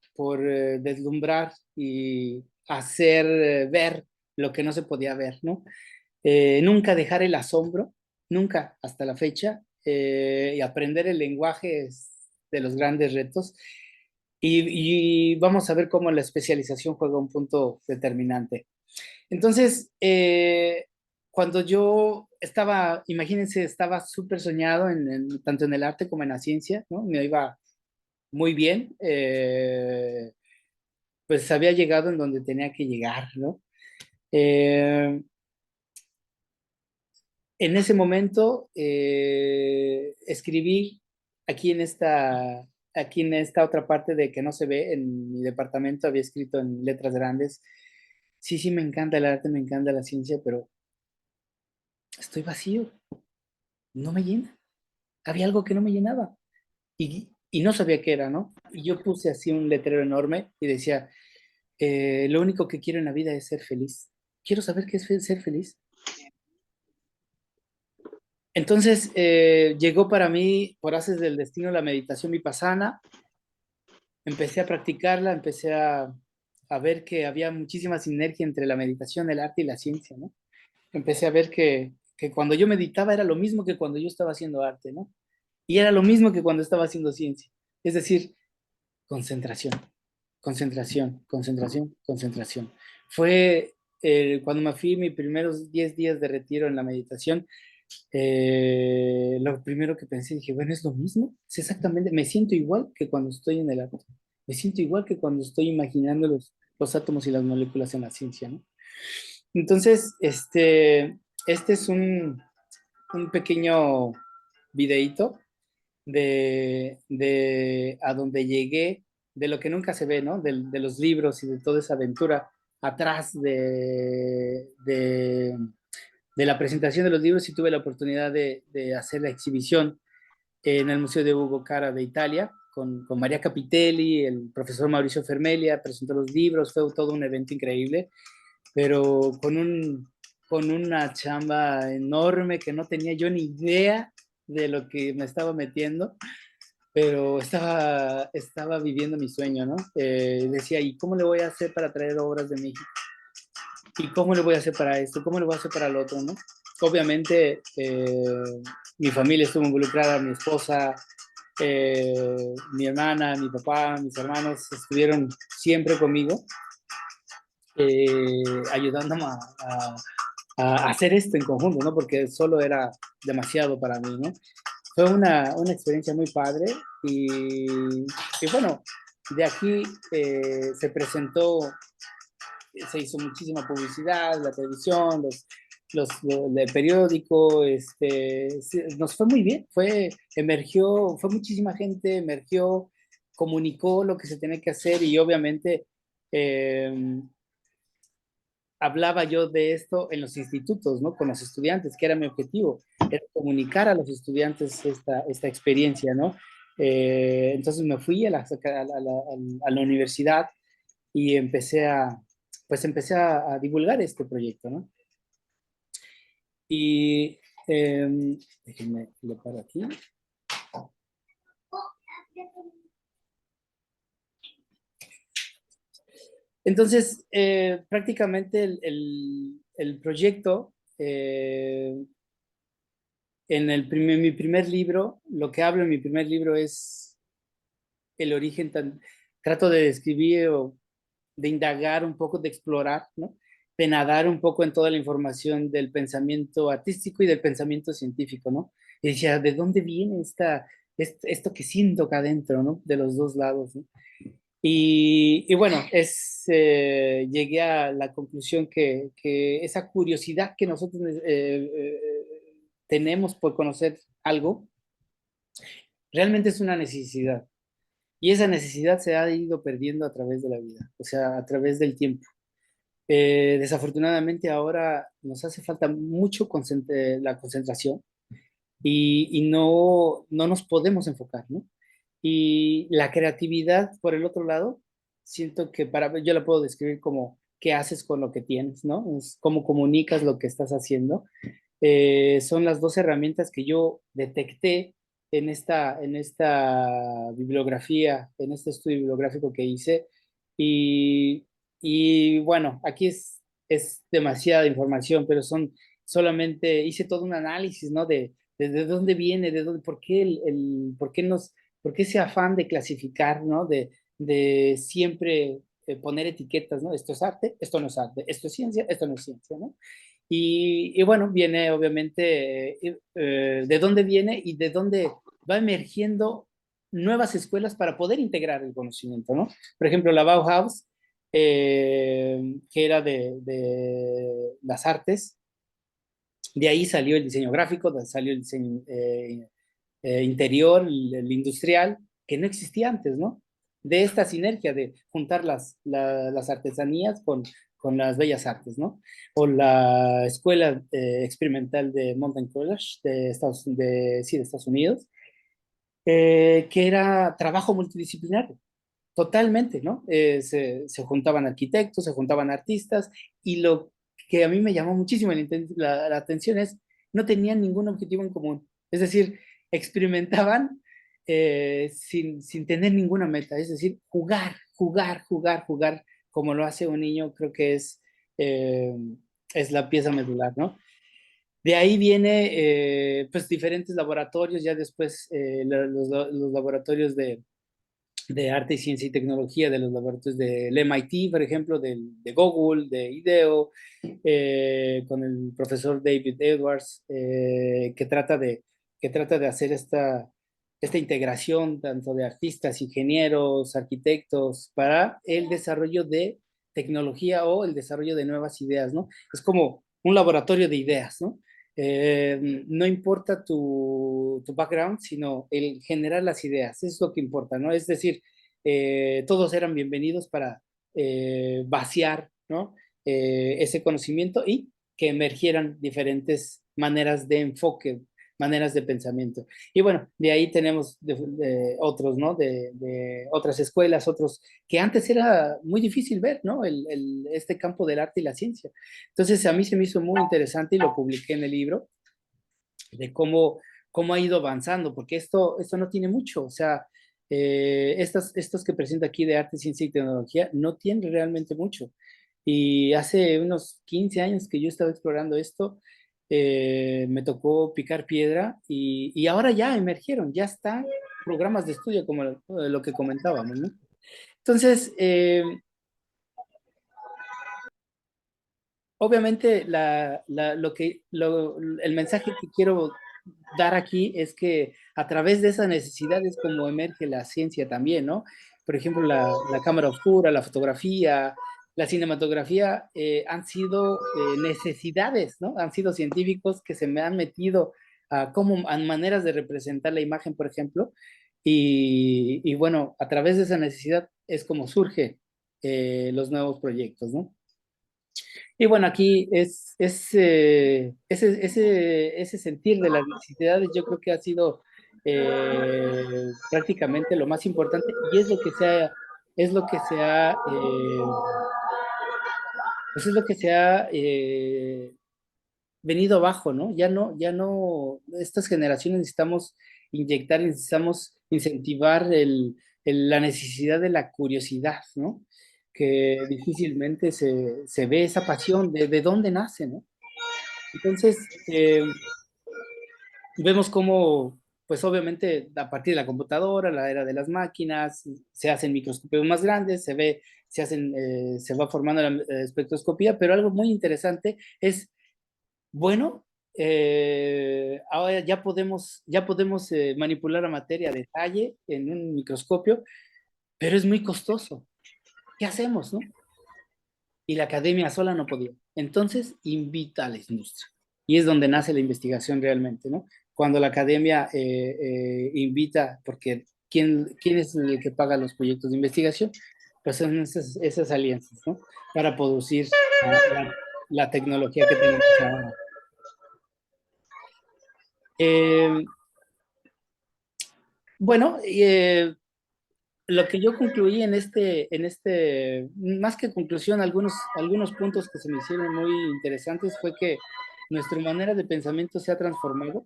deslumbrar y hacer ver lo que no se podía ver, ¿no? Nunca dejar el asombro, nunca hasta la fecha, y aprender el lenguaje es de los grandes retos. y vamos a ver cómo la especialización juega un punto determinante. Entonces, cuando yo estaba, imagínense, estaba súper soñado tanto en el arte como en la ciencia, ¿no? Me iba muy bien, pues había llegado en donde tenía que llegar, ¿no? Eh, en ese momento escribí aquí aquí en esta otra parte de que no se ve, en mi departamento había escrito en letras grandes, sí, sí, me encanta el arte, me encanta la ciencia, pero estoy vacío, no me llena. Había algo que no me llenaba y no sabía qué era, ¿no? Y yo puse así un letrero enorme y decía, lo único que quiero en la vida es ser feliz. Quiero saber qué es ser feliz. Entonces llegó para mí, por haces del destino, la meditación vipassana. Empecé a practicarla, empecé a ver que había muchísima sinergia entre la meditación, el arte y la ciencia, ¿no? Empecé a ver que cuando yo meditaba era lo mismo que cuando yo estaba haciendo arte, ¿no? Y era lo mismo que cuando estaba haciendo ciencia. Es decir, concentración, concentración, concentración, concentración. Fue cuando me fui mis primeros 10 días de retiro en la meditación, lo primero que pensé, dije, bueno, es lo mismo, es exactamente, me siento igual que cuando estoy en el arte, me siento igual que cuando estoy imaginando los átomos y las moléculas en la ciencia, ¿no? Entonces, este es un pequeño videíto de a donde llegué, de lo que nunca se ve, ¿no? De los libros y de toda esa aventura atrás de la presentación de los libros y tuve la oportunidad de hacer la exhibición en el Museo de Ugo Cara de Italia con María Capitelli, el profesor Mauricio Fermelia, presentó los libros, fue todo un evento increíble, pero con una chamba enorme que no tenía yo ni idea de lo que me estaba metiendo, pero estaba viviendo mi sueño, ¿no? Decía, ¿y cómo le voy a hacer para traer obras de México? ¿Y cómo le voy a hacer para esto? ¿Cómo le voy a hacer para lo otro, no? Obviamente, mi familia estuvo involucrada, mi esposa, mi hermana, mi papá, mis hermanos estuvieron siempre conmigo, ayudándome a hacer esto en conjunto, ¿no? Porque solo era demasiado para mí, ¿no? Fue una experiencia muy padre y bueno, de aquí se presentó, se hizo muchísima publicidad, la televisión, el periódico, nos fue muy bien, emergió, fue muchísima gente, emergió, comunicó lo que se tenía que hacer y obviamente eh, hablaba yo de esto en los institutos, ¿no? Con los estudiantes, que era mi objetivo, era comunicar a los estudiantes esta experiencia, ¿no? Entonces me fui a la universidad y empecé a divulgar este proyecto, ¿no? Y déjenme le paro aquí. Entonces, prácticamente el proyecto, mi primer libro, lo que hablo en mi primer libro es el origen, trato de describir o de indagar un poco, de explorar, ¿no? De nadar un poco en toda la información del pensamiento artístico y del pensamiento científico, ¿no? Y decía, ¿de dónde viene esto que siento acá adentro, ¿no? De los dos lados, ¿no? Y bueno, llegué a la conclusión que esa curiosidad que nosotros tenemos por conocer algo, realmente es una necesidad. Y esa necesidad se ha ido perdiendo a través de la vida, o sea, a través del tiempo. Desafortunadamente ahora nos hace falta mucho la concentración y no nos podemos enfocar, ¿no? Y la creatividad, por el otro lado, siento que yo la puedo describir como qué haces con lo que tienes, ¿no? Es cómo comunicas lo que estás haciendo. Son las dos herramientas que yo detecté en esta bibliografía, en este estudio bibliográfico que hice. Y, y bueno, aquí es demasiada información, pero solamente hice todo un análisis, ¿no? De dónde viene, por qué por qué ese afán de clasificar, ¿no? de siempre poner etiquetas, ¿no? Esto es arte, esto no es arte, esto es ciencia, esto no es ciencia, ¿no? Y bueno, viene obviamente de dónde viene y de dónde va emergiendo nuevas escuelas para poder integrar el conocimiento, ¿no? Por ejemplo, la Bauhaus, que era de las artes, de ahí salió el diseño gráfico, salió el diseño interior, el industrial, que no existía antes, ¿no? De esta sinergia de juntar las artesanías con las bellas artes, ¿no? O la escuela experimental de Mountain College sí, de Estados Unidos, que era trabajo multidisciplinario. Totalmente, ¿no? Se juntaban arquitectos, se juntaban artistas, y lo que a mí me llamó muchísimo la atención es, no tenían ningún objetivo en común. Es decir, experimentaban sin tener ninguna meta. Es decir, jugar, jugar, jugar, jugar, como lo hace un niño, creo que eh, es la pieza medular, ¿no? De ahí viene, pues, diferentes laboratorios, ya después los laboratorios de arte, ciencia y tecnología de los laboratorios del MIT, por ejemplo, de Google, de IDEO, con el profesor David Edwards, que trata de hacer esta integración tanto de artistas, ingenieros, arquitectos, para el desarrollo de tecnología o el desarrollo de nuevas ideas, ¿no? Es como un laboratorio de ideas, ¿no? No importa tu background, sino el generar las ideas, eso es lo que importa, ¿no? Es decir, todos eran bienvenidos para vaciar, ¿no? Ese conocimiento y que emergieran diferentes maneras de enfoque, maneras de pensamiento. Y bueno, de ahí tenemos de otros, ¿no? De otras escuelas, otros, que antes era muy difícil ver, ¿no? Este campo del arte y la ciencia. Entonces a mí se me hizo muy interesante y lo publiqué en el libro de cómo ha ido avanzando, porque esto no tiene mucho, o sea, estos que presento aquí de arte, ciencia y tecnología no tienen realmente mucho. Y hace unos 15 años que yo estaba explorando esto, me tocó picar piedra y ahora ya emergieron, ya están programas de estudio como lo que comentábamos, ¿no? Entonces, obviamente el mensaje que quiero dar aquí es que a través de esas necesidades como emerge la ciencia también, ¿no? Por ejemplo, la cámara oscura, la fotografía, la cinematografía han sido necesidades, ¿no? Han sido científicos que se me han metido a maneras de representar la imagen, por ejemplo, y bueno, a través de esa necesidad es como surge los nuevos proyectos, ¿no? Y bueno, aquí ese sentir de las necesidades, yo creo que ha sido prácticamente lo más importante, y es lo que se ha, pues es lo que se ha venido abajo, ¿no? Ya no, estas generaciones necesitamos inyectar, necesitamos incentivar la necesidad de la curiosidad, ¿no? Que difícilmente se ve esa pasión de dónde nace, ¿no? Entonces, vemos cómo, pues obviamente a partir de la computadora, la era de las máquinas, se hacen microscopios más grandes, se va formando la espectroscopía, pero algo muy interesante es, bueno, ahora ya podemos manipular la materia a detalle en un microscopio, pero es muy costoso. ¿Qué hacemos, no? Y la academia sola no podía. Entonces, invita a la industria. Y es donde nace la investigación realmente, ¿no? Cuando la academia invita, porque ¿quién es el que paga los proyectos de investigación? Pues son esas alianzas, ¿no? Para producir la tecnología que tenemos ahora. Eh, bueno, lo que yo concluí más que conclusión, algunos puntos que se me hicieron muy interesantes fue que nuestra manera de pensamiento se ha transformado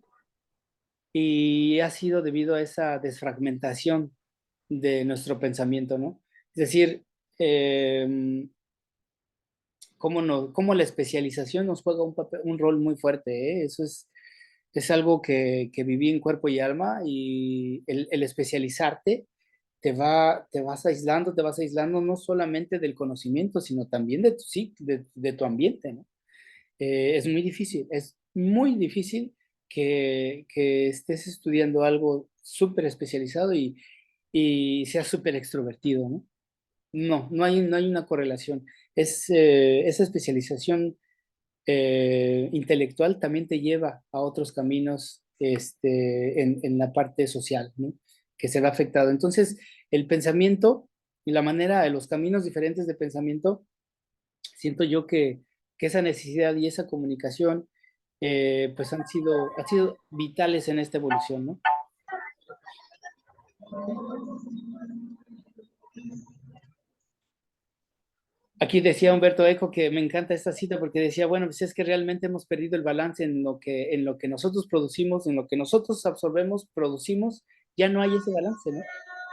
y ha sido debido a esa desfragmentación de nuestro pensamiento, ¿no? Es decir, cómo la especialización nos juega un rol muy fuerte, ¿eh? Eso es algo que viví en cuerpo y alma, y el especializarte te vas aislando no solamente del conocimiento, sino también de tu, sí, de tu ambiente, ¿no? Es muy difícil que estés estudiando algo súper especializado y seas súper extrovertido, ¿no? No hay una correlación. Esa especialización intelectual también te lleva a otros caminos en la parte social, ¿no? Que se ve afectado. Entonces, el pensamiento y la manera de los caminos diferentes de pensamiento, siento yo que esa necesidad y esa comunicación, pues han sido vitales en esta evolución, ¿no? Aquí decía Humberto Eco que me encanta esta cita porque decía, bueno, pues es que realmente hemos perdido el balance en lo que nosotros producimos, en lo que nosotros absorbemos, producimos, ya no hay ese balance, ¿no?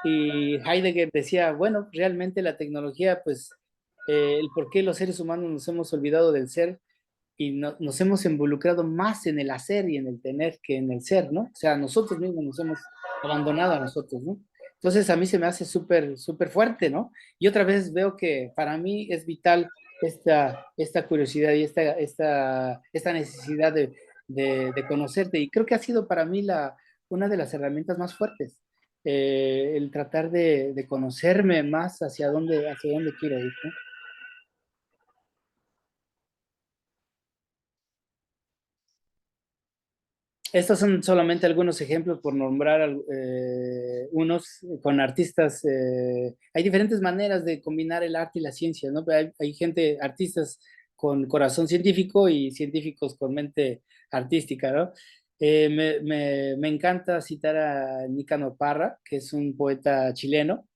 Y Heidegger decía, bueno, realmente la tecnología, pues, el por qué los seres humanos nos hemos olvidado del ser y nos hemos involucrado más en el hacer y en el tener que en el ser, ¿no? O sea, nosotros mismos nos hemos abandonado a nosotros, ¿no? Entonces a mí se me hace súper fuerte, ¿no? Y otra vez veo que para mí es vital esta curiosidad y esta necesidad de conocerte. Y creo que ha sido para mí una de las herramientas más fuertes, el tratar de conocerme más hacia dónde quiero ir, ¿no? Estos son solamente algunos ejemplos por nombrar unos con artistas. Hay diferentes maneras de combinar el arte y la ciencia, ¿no? Hay gente, artistas con corazón científico y científicos con mente artística, ¿no? Me encanta citar a Nicanor Parra, que es un poeta chileno,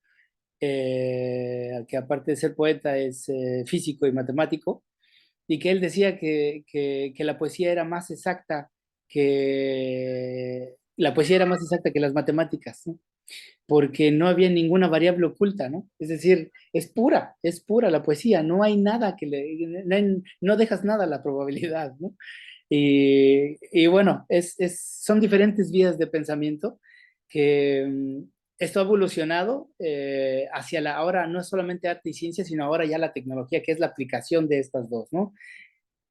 que aparte de ser poeta es físico y matemático y que él decía que la poesía era más exacta que las matemáticas, ¿no? Porque no había ninguna variable oculta, ¿no? Es decir, es pura la poesía, no hay nada no dejas nada a la probabilidad, ¿no? Y bueno, son diferentes vías de pensamiento que esto ha evolucionado hacia ahora no es solamente arte y ciencia, sino ahora ya la tecnología, que es la aplicación de estas dos, ¿no?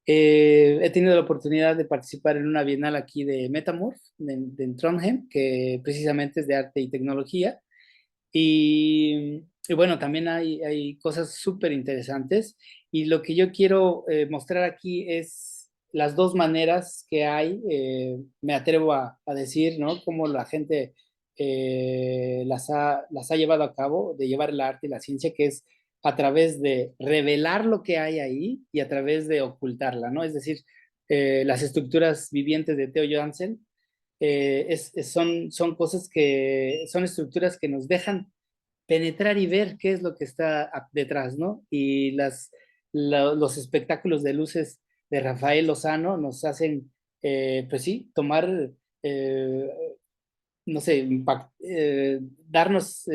He tenido la oportunidad de participar en una bienal aquí de Metamorph, en Trondheim, que precisamente es de arte y tecnología. Y bueno, también hay cosas súper interesantes. Y lo que yo quiero mostrar aquí es las dos maneras que hay, me atrevo a decir, ¿no? Cómo la gente las ha llevado a cabo, de llevar el arte y la ciencia, que es a través de revelar lo que hay ahí y a través de ocultarla, ¿no? Es decir, las estructuras vivientes de Theo Jansen son cosas son estructuras que nos dejan penetrar y ver qué es lo que está detrás, ¿no? Y los espectáculos de luces de Rafael Lozano nos hacen, pues sí, tomar, eh, no sé, darnos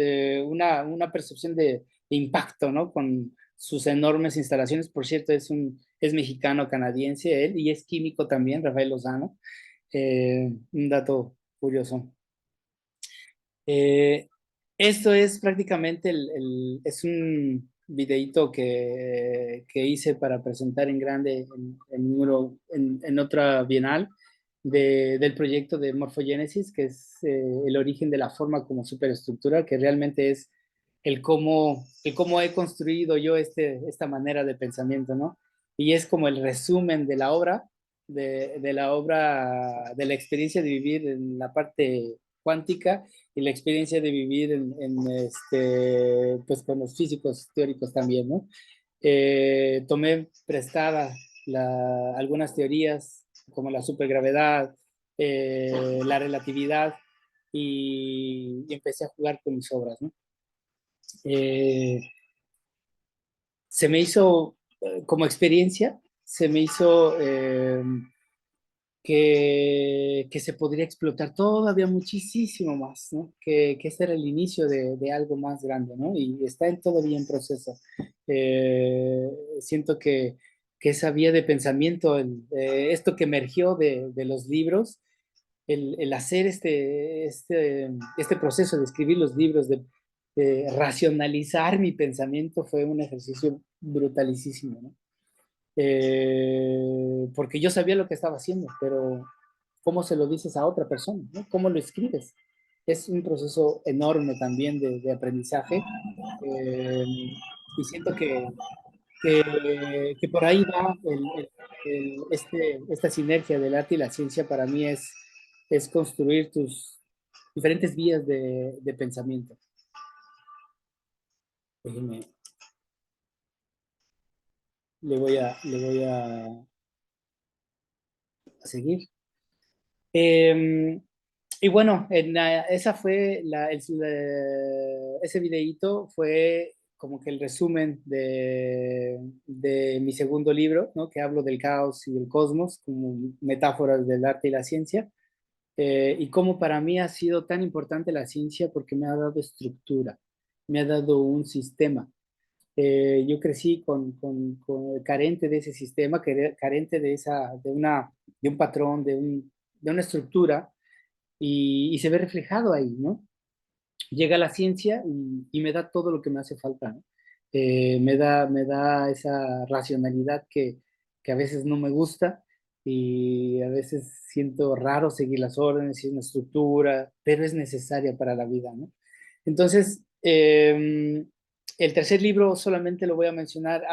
una percepción de impacto, ¿no? Con sus enormes instalaciones. Por cierto, es mexicano-canadiense él y es químico también, Rafael Lozano. Un dato curioso. Eh, Esto es prácticamente es un videíto que hice para presentar en grande en otra bienal del proyecto de Morphogénesis, que es el origen de la forma como superestructura, que realmente es el cómo he construido yo esta manera de pensamiento, ¿no? Y es como el resumen de la obra, de la obra, de la experiencia de vivir en la parte cuántica y la experiencia de vivir pues con los físicos teóricos también, ¿no? Tomé prestada algunas teorías como la supergravedad, la relatividad y empecé a jugar con mis obras, ¿no? Eh, Se me hizo, como experiencia, se me hizo que se podría explotar todavía muchísimo más, ¿no? Que este era el inicio de algo más grande, ¿no? Y está todavía en proceso. Siento que esa vía de pensamiento, esto que emergió de los libros, el hacer este proceso de escribir los libros, racionalizar mi pensamiento fue un ejercicio brutalísimo, ¿no? Porque yo sabía lo que estaba haciendo, pero ¿cómo se lo dices a otra persona? ¿No? ¿Cómo lo escribes? Es un proceso enorme también de aprendizaje, eh, y siento que por ahí va esta sinergia del arte y la ciencia. Para mí es construir tus diferentes vías de pensamiento. Déjeme, le voy a seguir. Eh, y bueno, esa fue ese videíto fue como que el resumen de mi segundo libro, ¿no? Que hablo del caos y del cosmos como metáforas del arte y la ciencia. Y cómo para mí ha sido tan importante la ciencia porque me ha dado estructura, me ha dado un sistema. Yo crecí carente de ese sistema, carente de un patrón, de una estructura, y se ve reflejado ahí, ¿no? Llega la ciencia y me da todo lo que me hace falta, ¿no? Me da esa racionalidad que a veces no me gusta y a veces siento raro seguir las órdenes y una estructura, pero es necesaria para la vida, ¿no? Entonces, el tercer libro solamente lo voy a mencionar,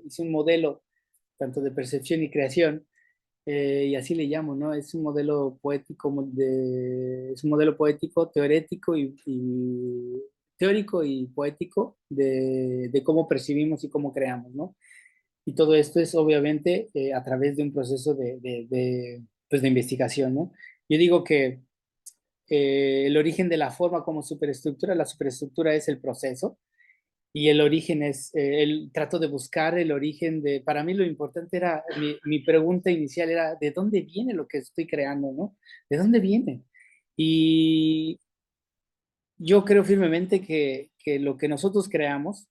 hice un modelo tanto de percepción y creación, y así le llamo, ¿no? Es un modelo poético, es un modelo poético, teórico y poético de cómo percibimos y cómo creamos, ¿no? Y todo esto es obviamente a través de un proceso pues de investigación, ¿no? Yo digo que el origen de la forma como superestructura, la superestructura es el proceso, y el origen trato de buscar el origen para mí lo importante era, mi pregunta inicial era, ¿de dónde viene lo que estoy creando, no? ¿De dónde viene? Y yo creo firmemente que lo que nosotros creamos,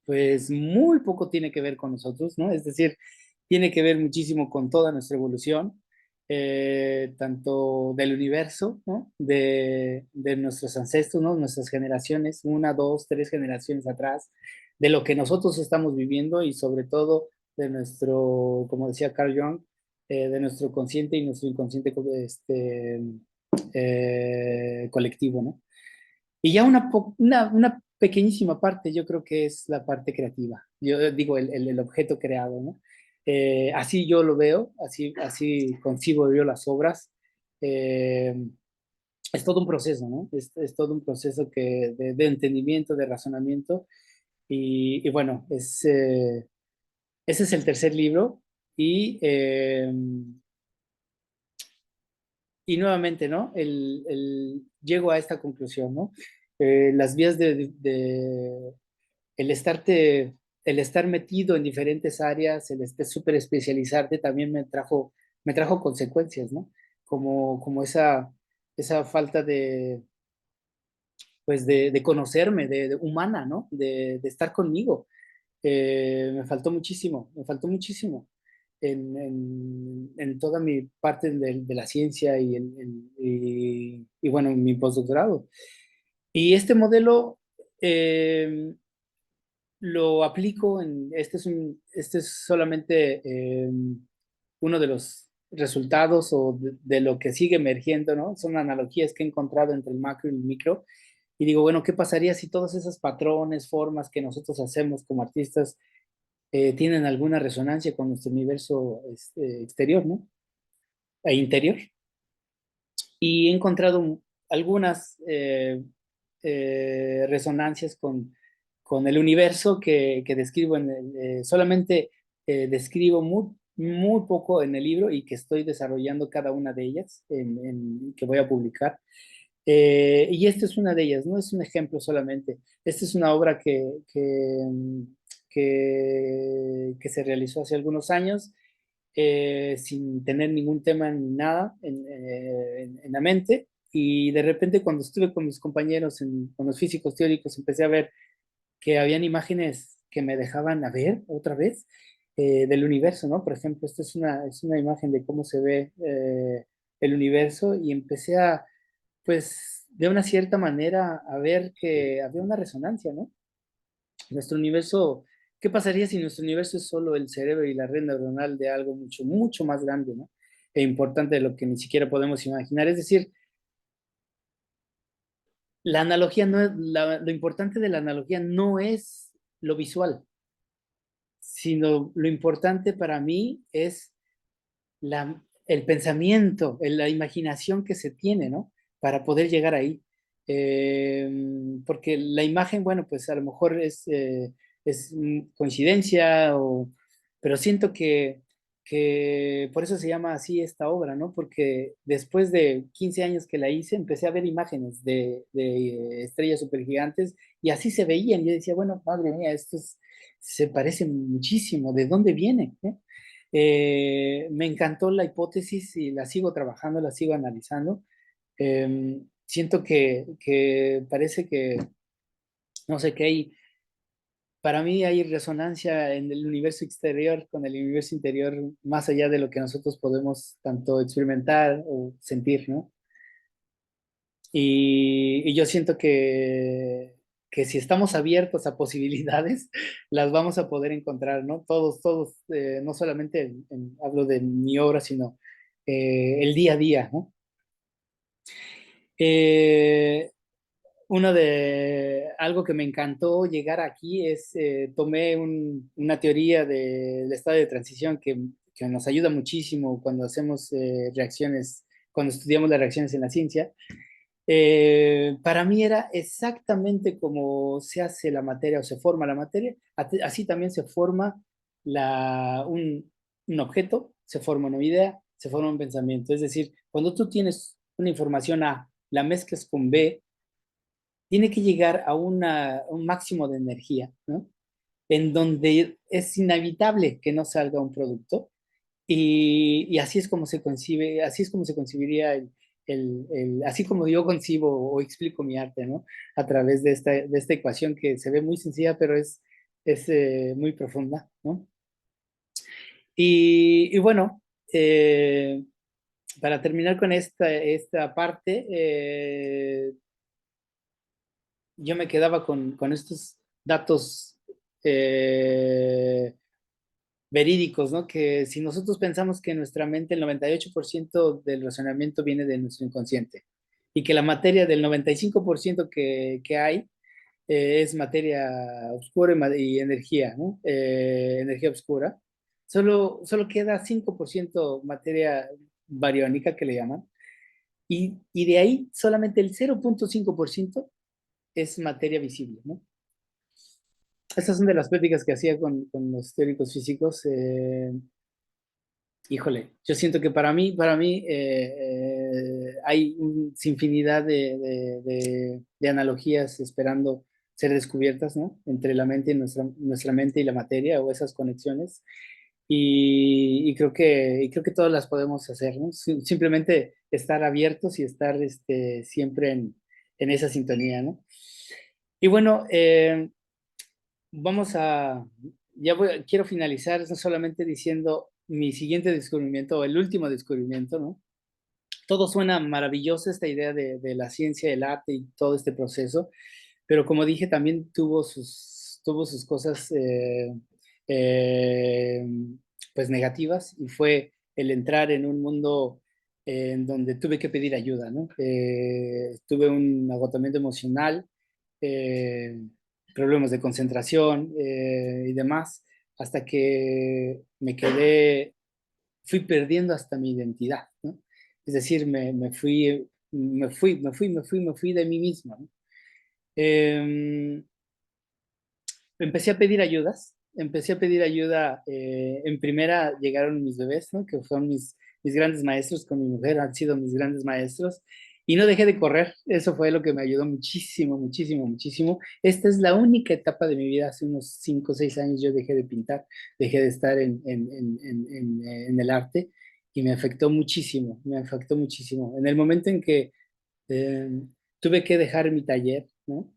pues muy poco tiene que ver con nosotros, ¿no? Es decir, tiene que ver muchísimo con toda nuestra evolución, tanto del universo, ¿no? De nuestros ancestros, ¿no? Nuestras generaciones, una, dos, tres generaciones atrás, de lo que nosotros estamos viviendo y sobre todo de nuestro, como decía Carl Jung, de nuestro consciente y nuestro inconsciente colectivo, ¿no? Y ya una pequeñísima parte, yo creo que es la parte creativa. Yo digo el objeto creado, ¿no? Así yo lo veo, así concibo yo las obras. Eh, es todo un proceso, ¿no? Es todo un proceso de entendimiento, de razonamiento. Y bueno, ese es el tercer libro. Y nuevamente, ¿no? Llego a esta conclusión, ¿no? Las vías el estarte, el estar metido en diferentes áreas, el súper especializarte también me trajo consecuencias, ¿no? Como esa falta pues de conocerme, de humana, ¿no? De estar conmigo. Me faltó muchísimo, me faltó muchísimo en toda mi parte de la ciencia y bueno, en mi postdoctorado. Y este modelo lo aplico este es solamente uno de los resultados o de lo que sigue emergiendo, ¿no? Son analogías que he encontrado entre el macro y el micro. Y digo, bueno, ¿qué pasaría si todos esos patrones, formas que nosotros hacemos como artistas tienen alguna resonancia con nuestro universo exterior, ¿no? E interior? Y he encontrado algunas resonancias con el universo que describo solamente describo muy poco en el libro y que estoy desarrollando cada una de ellas que voy a publicar. Y esta es una de ellas, no es un ejemplo solamente. Esta es una obra que se realizó hace algunos años, sin tener ningún tema ni nada en la mente. Y de repente cuando estuve con mis compañeros, con los físicos teóricos, empecé a ver que habían imágenes que me dejaban a ver otra vez del universo, ¿no? Por ejemplo, esta es una imagen de cómo se ve el universo y empecé a, pues, de una cierta manera a ver que había una resonancia, ¿no? Nuestro universo, ¿qué pasaría si nuestro universo es solo el cerebro y la red neuronal de algo mucho, mucho más grande, ¿no? E importante de lo que ni siquiera podemos imaginar. Es decir, la analogía no es, lo importante de la analogía no es lo visual, sino lo importante para mí es el pensamiento, la imaginación que se tiene, ¿no? Para poder llegar ahí. Eh, Porque la imagen, bueno, pues a lo mejor es coincidencia, pero siento que por eso se llama así esta obra, ¿no? Porque después de 15 años que la hice, empecé a ver imágenes de estrellas supergigantes y así se veían. Yo decía, bueno, madre mía, se parece muchísimo. ¿De dónde viene? Me encantó la hipótesis y la sigo trabajando, la sigo analizando. Siento que parece que, no sé, para mí hay resonancia en el universo exterior con el universo interior más allá de lo que nosotros podemos tanto experimentar o sentir, ¿no? Y yo siento que si estamos abiertos a posibilidades, las vamos a poder encontrar, ¿no? Todos, no solamente hablo de mi obra, sino el día a día, ¿no? Eh, algo que me encantó llegar aquí es, tomé una teoría del estado de transición que nos ayuda muchísimo cuando hacemos reacciones, cuando estudiamos las reacciones en la ciencia. Para mí era exactamente como se hace la materia o se forma la materia, así también se forma un objeto, se forma una idea, se forma un pensamiento. Es decir, cuando tú tienes una información A, la mezclas con B, tiene que llegar a un máximo de energía, ¿no? En donde es inevitable que no salga un producto y así es como se concibe, así es como se concibiría así como yo concibo o explico mi arte, ¿no? A través de esta ecuación que se ve muy sencilla, pero es muy profunda, ¿no? Y bueno, para terminar con esta parte, yo me quedaba con estos datos eh, verídicos, ¿no? Que si nosotros pensamos que nuestra mente, el 98% del razonamiento viene de nuestro inconsciente y que la materia del 95% que hay es materia oscura y energía, ¿no? Energía oscura. Solo queda 5% materia bariónica que le llaman y de ahí solamente el 0,5% es materia visible, ¿no? Estas son de las pláticas que hacía con los teóricos físicos. Híjole, yo siento que para mí hay una infinidad de analogías esperando ser descubiertas, ¿no? Entre la mente y nuestra mente y la materia o esas conexiones. Y creo que todas las podemos hacer, ¿no? Simplemente estar abiertos y estar siempre en esa sintonía, ¿no? Y bueno, vamos a, quiero finalizar no solamente diciendo mi siguiente descubrimiento o el último descubrimiento, ¿no? Todo suena maravilloso esta idea de la ciencia, el arte y todo este proceso, pero como dije, también tuvo sus cosas eh, pues negativas y fue el entrar en un mundo en donde tuve que pedir ayuda, ¿no? Tuve un agotamiento emocional, eh, problemas de concentración y demás, hasta que fui perdiendo hasta mi identidad, ¿no? Es decir, me fui de mí mismo, ¿no? Eh, empecé a pedir ayuda. En primera llegaron mis bebés, ¿no? Que fueron mis grandes maestros con mi mujer, han sido mis grandes maestros. Y no dejé de correr, eso fue lo que me ayudó muchísimo, muchísimo, muchísimo. Esta es la única etapa de mi vida, hace unos 5 o 6 años yo dejé de pintar, dejé de estar en el arte y me afectó muchísimo. En el momento en que eh, tuve que dejar mi taller, ¿no?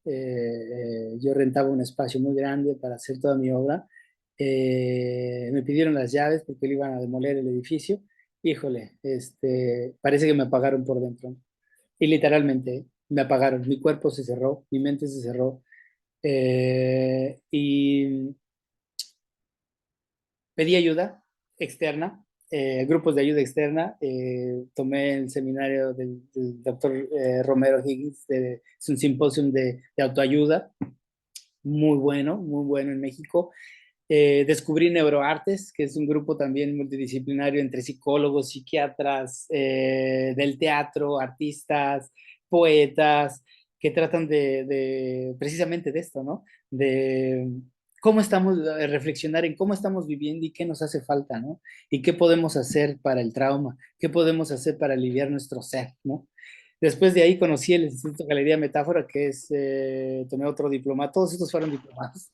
Yo rentaba un espacio muy grande para hacer toda mi obra. Me pidieron las llaves porque le iban a demoler el edificio. Híjole, parece que me apagaron por dentro. Y literalmente, ¿eh? me apagaron, mi cuerpo se cerró, mi mente se cerró. Y pedí ayuda externa, grupos de ayuda externa. Tomé el seminario del doctor Romero Higgins, es un simposio de autoayuda, muy bueno en México. Descubrí Neuroartes, que es un grupo también multidisciplinario entre psicólogos, psiquiatras, del teatro, artistas, poetas, que tratan precisamente de esto, ¿no? De cómo estamos, reflexionar en cómo estamos viviendo y qué nos hace falta, ¿no? Y qué podemos hacer para el trauma, qué podemos hacer para aliviar nuestro ser, ¿no? Después de ahí conocí el Instituto Galería Metáfora, que es, tomé otro diploma, todos estos fueron diplomados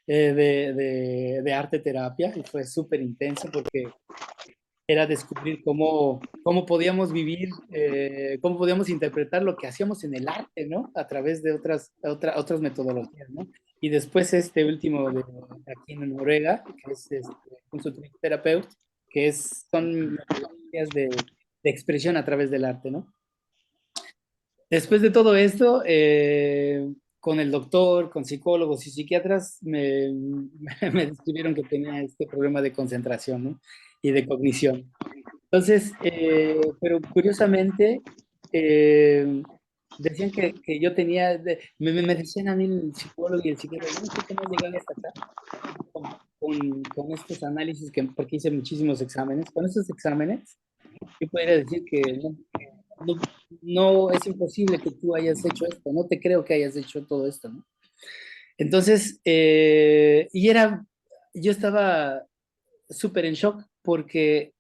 de arte terapia, y fue súper intenso porque era descubrir cómo podíamos vivir, cómo podíamos interpretar lo que hacíamos en el arte, ¿no? A través de otras metodologías, ¿no? Y después este último de aquí en Noruega, que es Consulting Therapeuta, son metodologías de expresión a través del arte, ¿no? Después de todo esto, con el doctor, con psicólogos y psiquiatras, me describieron que tenía este problema de concentración, ¿no? Y de cognición. Entonces, pero curiosamente, eh, decían que yo tenía, me decían a mí el psicólogo y el psiquiatra, yo no sé cómo has llegado hasta acá con estos análisis, porque hice muchísimos exámenes. Con estos exámenes, yo podría decir que no, no es imposible que tú hayas hecho esto, no te creo que hayas hecho todo esto, ¿no? Entonces, yo estaba súper en shock porque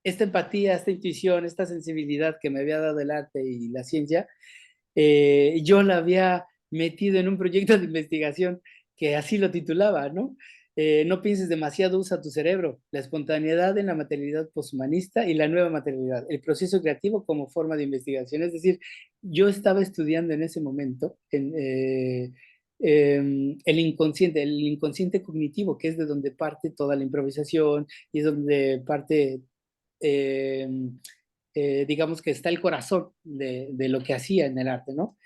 esta empatía, esta intuición, esta sensibilidad que me había dado el arte y la ciencia, yo la había metido en un proyecto de investigación que así lo titulaba, ¿no? No pienses demasiado, usa tu cerebro, la espontaneidad en la materialidad poshumanista y la nueva materialidad, el proceso creativo como forma de investigación. Es decir, yo estaba estudiando en ese momento el inconsciente cognitivo, que es de donde parte toda la improvisación y es donde parte eh, digamos que está el corazón de lo que hacía en el arte, ¿no?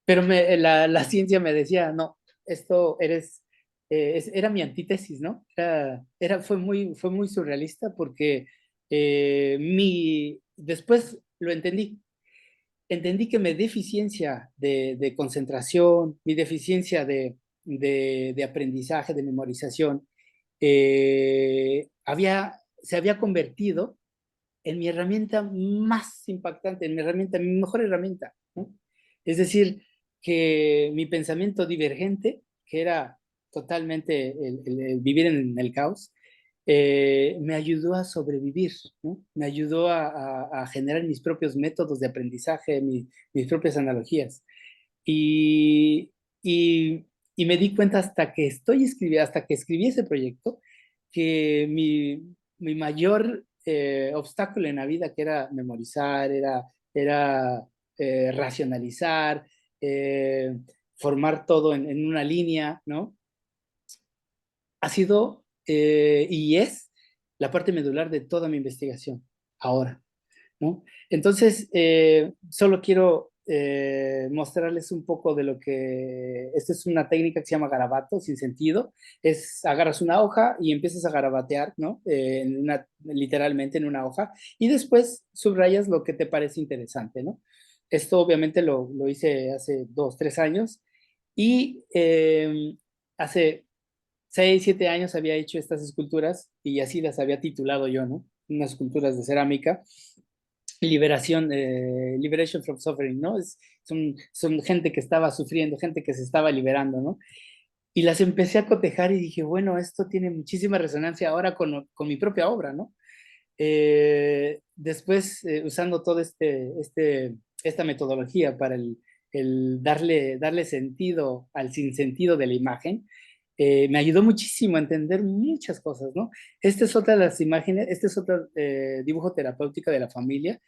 Pero la ciencia me decía, no, esto era mi antítesis, ¿no? Fue muy surrealista porque después lo entendí. Entendí que mi deficiencia de concentración, mi deficiencia de aprendizaje, de memorización, se había convertido en mi herramienta más impactante, mi mejor herramienta, ¿no? Es decir, que mi pensamiento divergente, que era totalmente el vivir en el caos, me ayudó a sobrevivir, ¿no? Me ayudó a generar mis propios métodos de aprendizaje, mis propias analogías. Y, y, y me di cuenta hasta que escribí ese proyecto, que mi mayor obstáculo en la vida, que era memorizar, era racionalizar, eh, formar todo en una línea, ¿no? Ha sido y es la parte medular de toda mi investigación ahora, ¿no? Entonces, solo quiero mostrarles un poco de lo que, esta es una técnica que se llama garabato, sin sentido, agarras una hoja y empiezas a garabatear, ¿no? Literalmente en una hoja, y después subrayas lo que te parece interesante, ¿no? Esto obviamente lo hice hace 2, 3 años, y hace 6, 7 años había hecho estas esculturas y así las había titulado yo, ¿no? Unas esculturas de cerámica, Liberation from Suffering, ¿no? Son gente que estaba sufriendo, gente que se estaba liberando, ¿no? Y las empecé a cotejar y dije, bueno, esto tiene muchísima resonancia ahora con mi propia obra, ¿no? Después, usando todo esta metodología para el darle sentido al sinsentido de la imagen, me ayudó muchísimo a entender muchas cosas, ¿no? Esta es otra de las imágenes, este es otro dibujo terapéutico de la familia.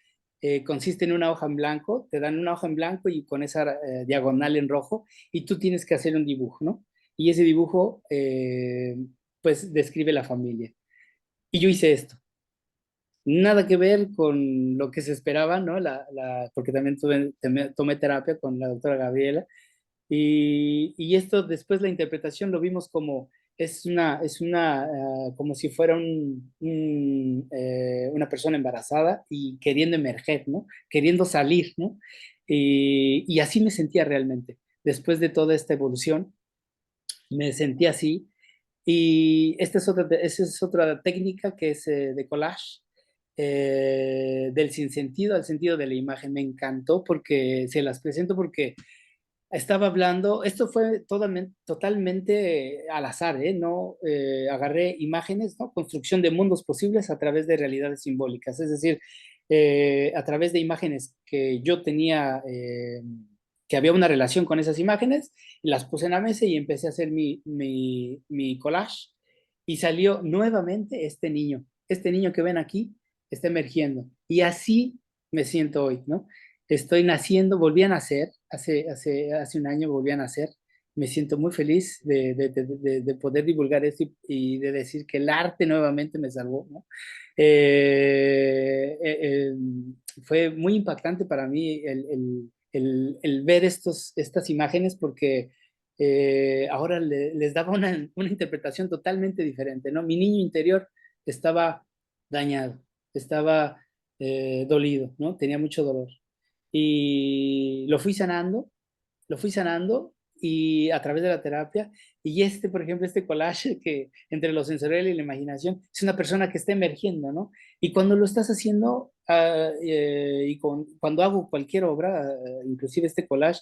Consiste en una hoja en blanco, te dan una hoja en blanco y con esa diagonal en rojo, y tú tienes que hacer un dibujo, ¿no? Y ese dibujo, pues, describe la familia. Y yo hice esto. nada que ver con lo que se esperaba, ¿no? Porque también tomé terapia con la doctora Gabriela. Y esto después la interpretación lo vimos como como si fuera una persona embarazada y queriendo emerger, ¿no? Queriendo salir, ¿no? Y así me sentía realmente. Después de toda esta evolución, me sentí así. Y esa es otra técnica que es de collage, del sinsentido al sentido de la imagen. Me encantó porque se las presento porque estaba hablando, esto fue totalmente al azar, ¿eh? No agarré imágenes, ¿no? Construcción de mundos posibles a través de realidades simbólicas, es decir, a través de imágenes que yo tenía, que había una relación con esas imágenes, las puse en la mesa y empecé a hacer mi collage y salió nuevamente este niño que ven aquí está emergiendo y así me siento hoy, ¿no? Estoy naciendo, volví a nacer, hace un año volví a nacer. Me siento muy feliz de poder divulgar esto y de decir que el arte nuevamente me salvó, ¿no? Eh, eh, eh, Fue muy impactante para mí el ver estas imágenes porque ahora les daba una interpretación totalmente diferente, ¿no? Mi niño interior estaba dañado, estaba dolido, ¿no? Tenía mucho dolor y lo fui sanando y a través de la terapia. Y por ejemplo, este collage que entre lo sensorial y la imaginación es una persona que está emergiendo, ¿no? Y cuando lo estás haciendo, cuando hago cualquier obra, inclusive este collage,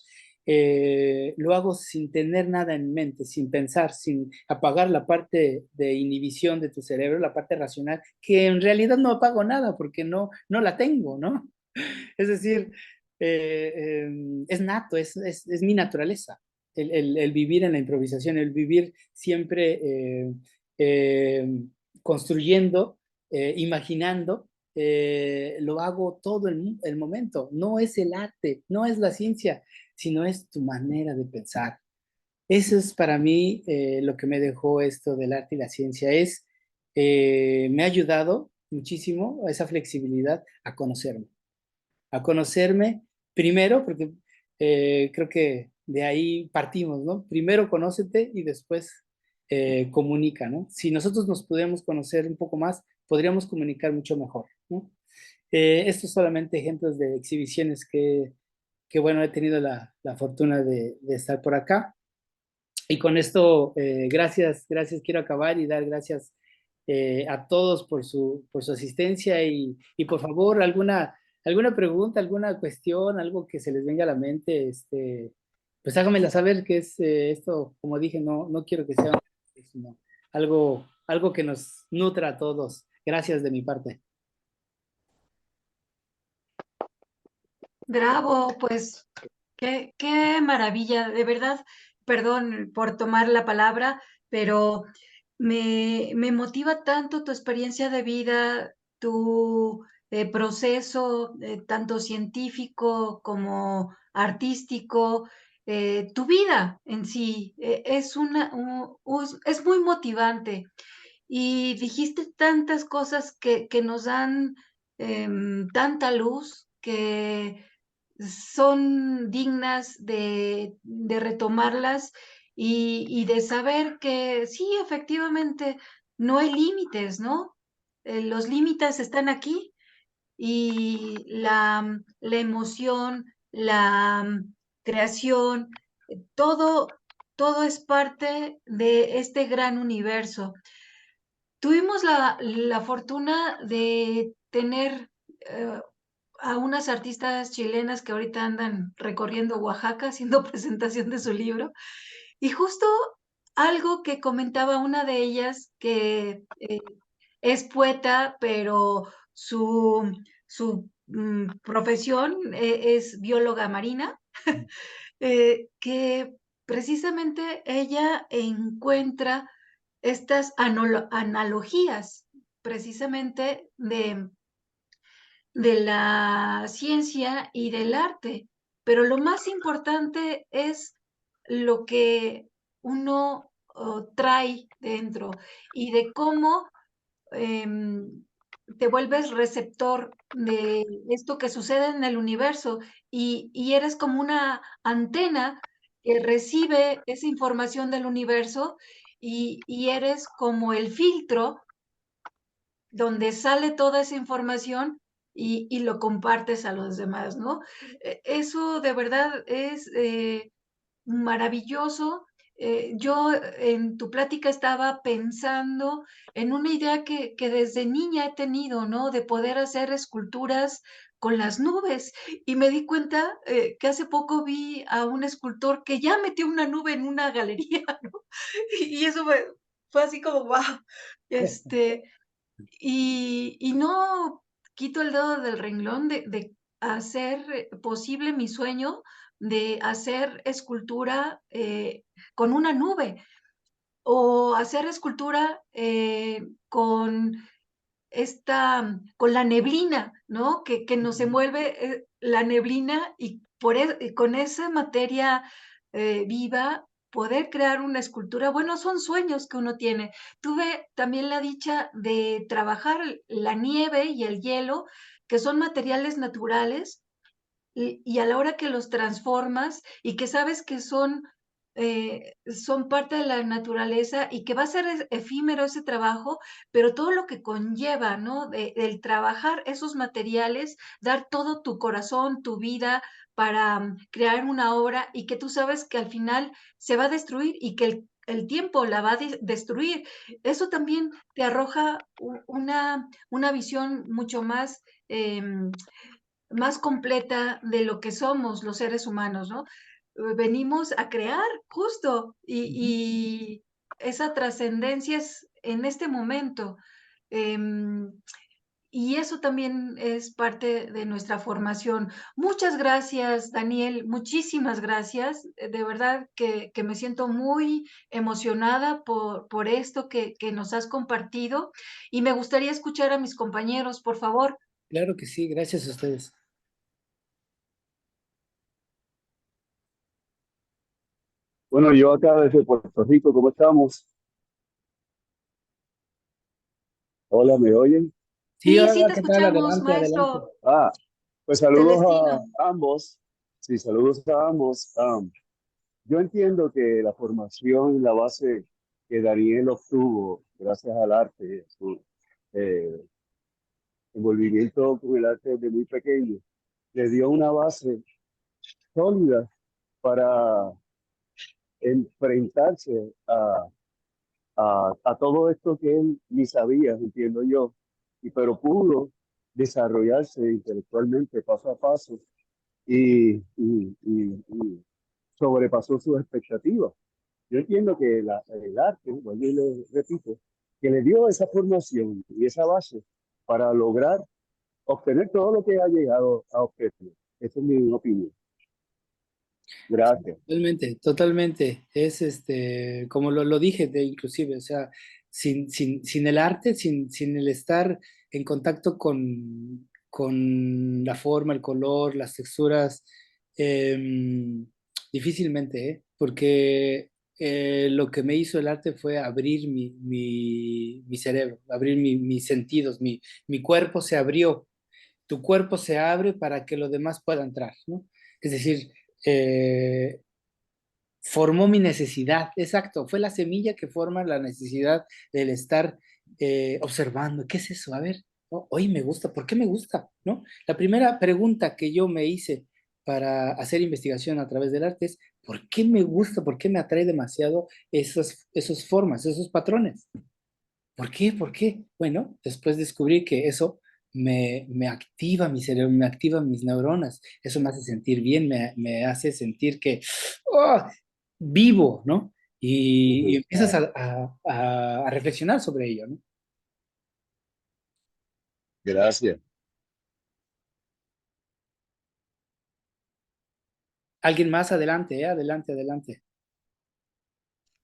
lo hago sin tener nada en mente, sin pensar, sin apagar la parte de inhibición de tu cerebro, la parte racional, que en realidad no apago nada porque no la tengo, ¿no? Es decir, es nato, es mi naturaleza, el vivir en la improvisación, el vivir siempre eh, construyendo, imaginando, lo hago todo el momento. No es el arte, no es la ciencia, sino es tu manera de pensar. Eso es para mí lo que me dejó esto del arte y la ciencia. Me ha ayudado muchísimo a esa flexibilidad a conocerme primero, porque creo que de ahí partimos, ¿no? Primero conócete y después comunica, ¿no? Si nosotros nos pudiéramos conocer un poco más, podríamos comunicar mucho mejor, ¿no? Estos solamente ejemplos de exhibiciones que bueno, he tenido la fortuna de estar por acá. Y con esto, gracias, quiero acabar y dar gracias a todos por su asistencia y por favor, alguna pregunta, alguna cuestión, algo que se les venga a la mente, pues háganmela saber que es esto, como dije, no quiero que sea sino algo que nos nutra a todos. Gracias de mi parte. Bravo, pues qué maravilla, de verdad, perdón por tomar la palabra, pero me motiva tanto tu experiencia de vida, tu proceso, tanto científico como artístico, tu vida en sí, es muy motivante. Y dijiste tantas cosas que nos dan tanta luz, que son dignas de retomarlas y de saber que sí, efectivamente, no hay límites, ¿no? Los límites están aquí y la emoción, la creación, todo, todo es parte de este gran universo. Tuvimos la fortuna de tener a unas artistas chilenas que ahorita andan recorriendo Oaxaca haciendo presentación de su libro. Y justo algo que comentaba una de ellas, que es poeta, pero su profesión es bióloga marina, que precisamente ella encuentra estas analogías precisamente de la ciencia y del arte, pero lo más importante es lo que uno trae dentro y de cómo em, te vuelves receptor de esto que sucede en el universo y eres como una antena que recibe esa información del universo y eres como el filtro donde sale toda esa información y lo compartes a los demás, ¿no? Eso de verdad es maravilloso. Yo en tu plática estaba pensando en una idea que desde niña he tenido, ¿no? De poder hacer esculturas con las nubes. Y me di cuenta que hace poco vi a un escultor que ya metió una nube en una galería, ¿no? Y eso fue así como, wow. Este, y no quito el dedo del renglón de hacer posible mi sueño de hacer escultura, con una nube, o hacer escultura, con la neblina, ¿no? Que nos Ujú. envuelve, la neblina y con esa materia, viva, poder crear una escultura. Bueno, son sueños que uno tiene. Tuve también la dicha de trabajar la nieve y el hielo, que son materiales naturales, y a la hora que los transformas y que sabes que son parte de la naturaleza y que va a ser efímero ese trabajo, pero todo lo que conlleva, ¿no? El trabajar esos materiales, dar todo tu corazón, tu vida para crear una obra y que tú sabes que al final se va a destruir y que el tiempo la va a destruir. Eso también te arroja una visión mucho más completa de lo que somos los seres humanos, ¿no? Venimos a crear justo Ujú. y esa trascendencia es en este momento. em, y eso también es parte de nuestra formación. Muchas gracias, Daniel, muchísimas gracias. De verdad que me siento muy emocionada por esto que nos has compartido y me gustaría escuchar a mis compañeros, por favor. Claro que sí, gracias a ustedes. Bueno, yo acá desde Puerto Rico, ¿cómo estamos? Hola, ¿me oyen? Sí, Sí, sí, hola, te ¿qué tal? escuchamos, Adelante, adelante. maestro Ah, pues saludos Celestino. a ambos. Sí, saludos a ambos. Yo entiendo que la formación, la base que Daniel obtuvo gracias al arte, su eh, envolvimiento con el arte desde muy pequeño, le dio una base sólida para enfrentarse a todo esto que él ni sabía, entiendo yo, pero pudo desarrollarse intelectualmente paso a paso y sobrepasó sus expectativas. Yo entiendo que el arte, bueno, yo le repito, que le dio esa formación y esa base para lograr obtener todo lo que ha llegado a obtener. Esa es mi opinión. Gracias. Totalmente, totalmente. Es como lo dije inclusive, o sea, sin el arte, sin el estar en contacto con la forma, el color, las texturas, difícilmente, ¿eh? Porque lo que me hizo el arte fue abrir mi cerebro, abrir mis sentidos, mi cuerpo se abrió. Tu cuerpo se abre para que lo demás pueda entrar, ¿no? Es decir, eh, formó mi necesidad, exacto, fue la semilla que forma la necesidad del estar observando, ¿qué es eso? A ver, ¿no? Oye, me gusta, ¿por qué me gusta? ¿No? La primera pregunta que yo me hice para hacer investigación a través del arte es, ¿por qué me gusta, por qué me atrae demasiado esas formas, esos patrones? ¿Por qué? ¿Por qué? Bueno, después descubrí que eso me activa mi cerebro, me activa mis neuronas, eso me hace sentir bien, me hace sentir que ¡oh! Vivo, ¿no? Y empiezas a reflexionar sobre ello, ¿no? Gracias. Alguien más adelante, ¿eh? Adelante, adelante.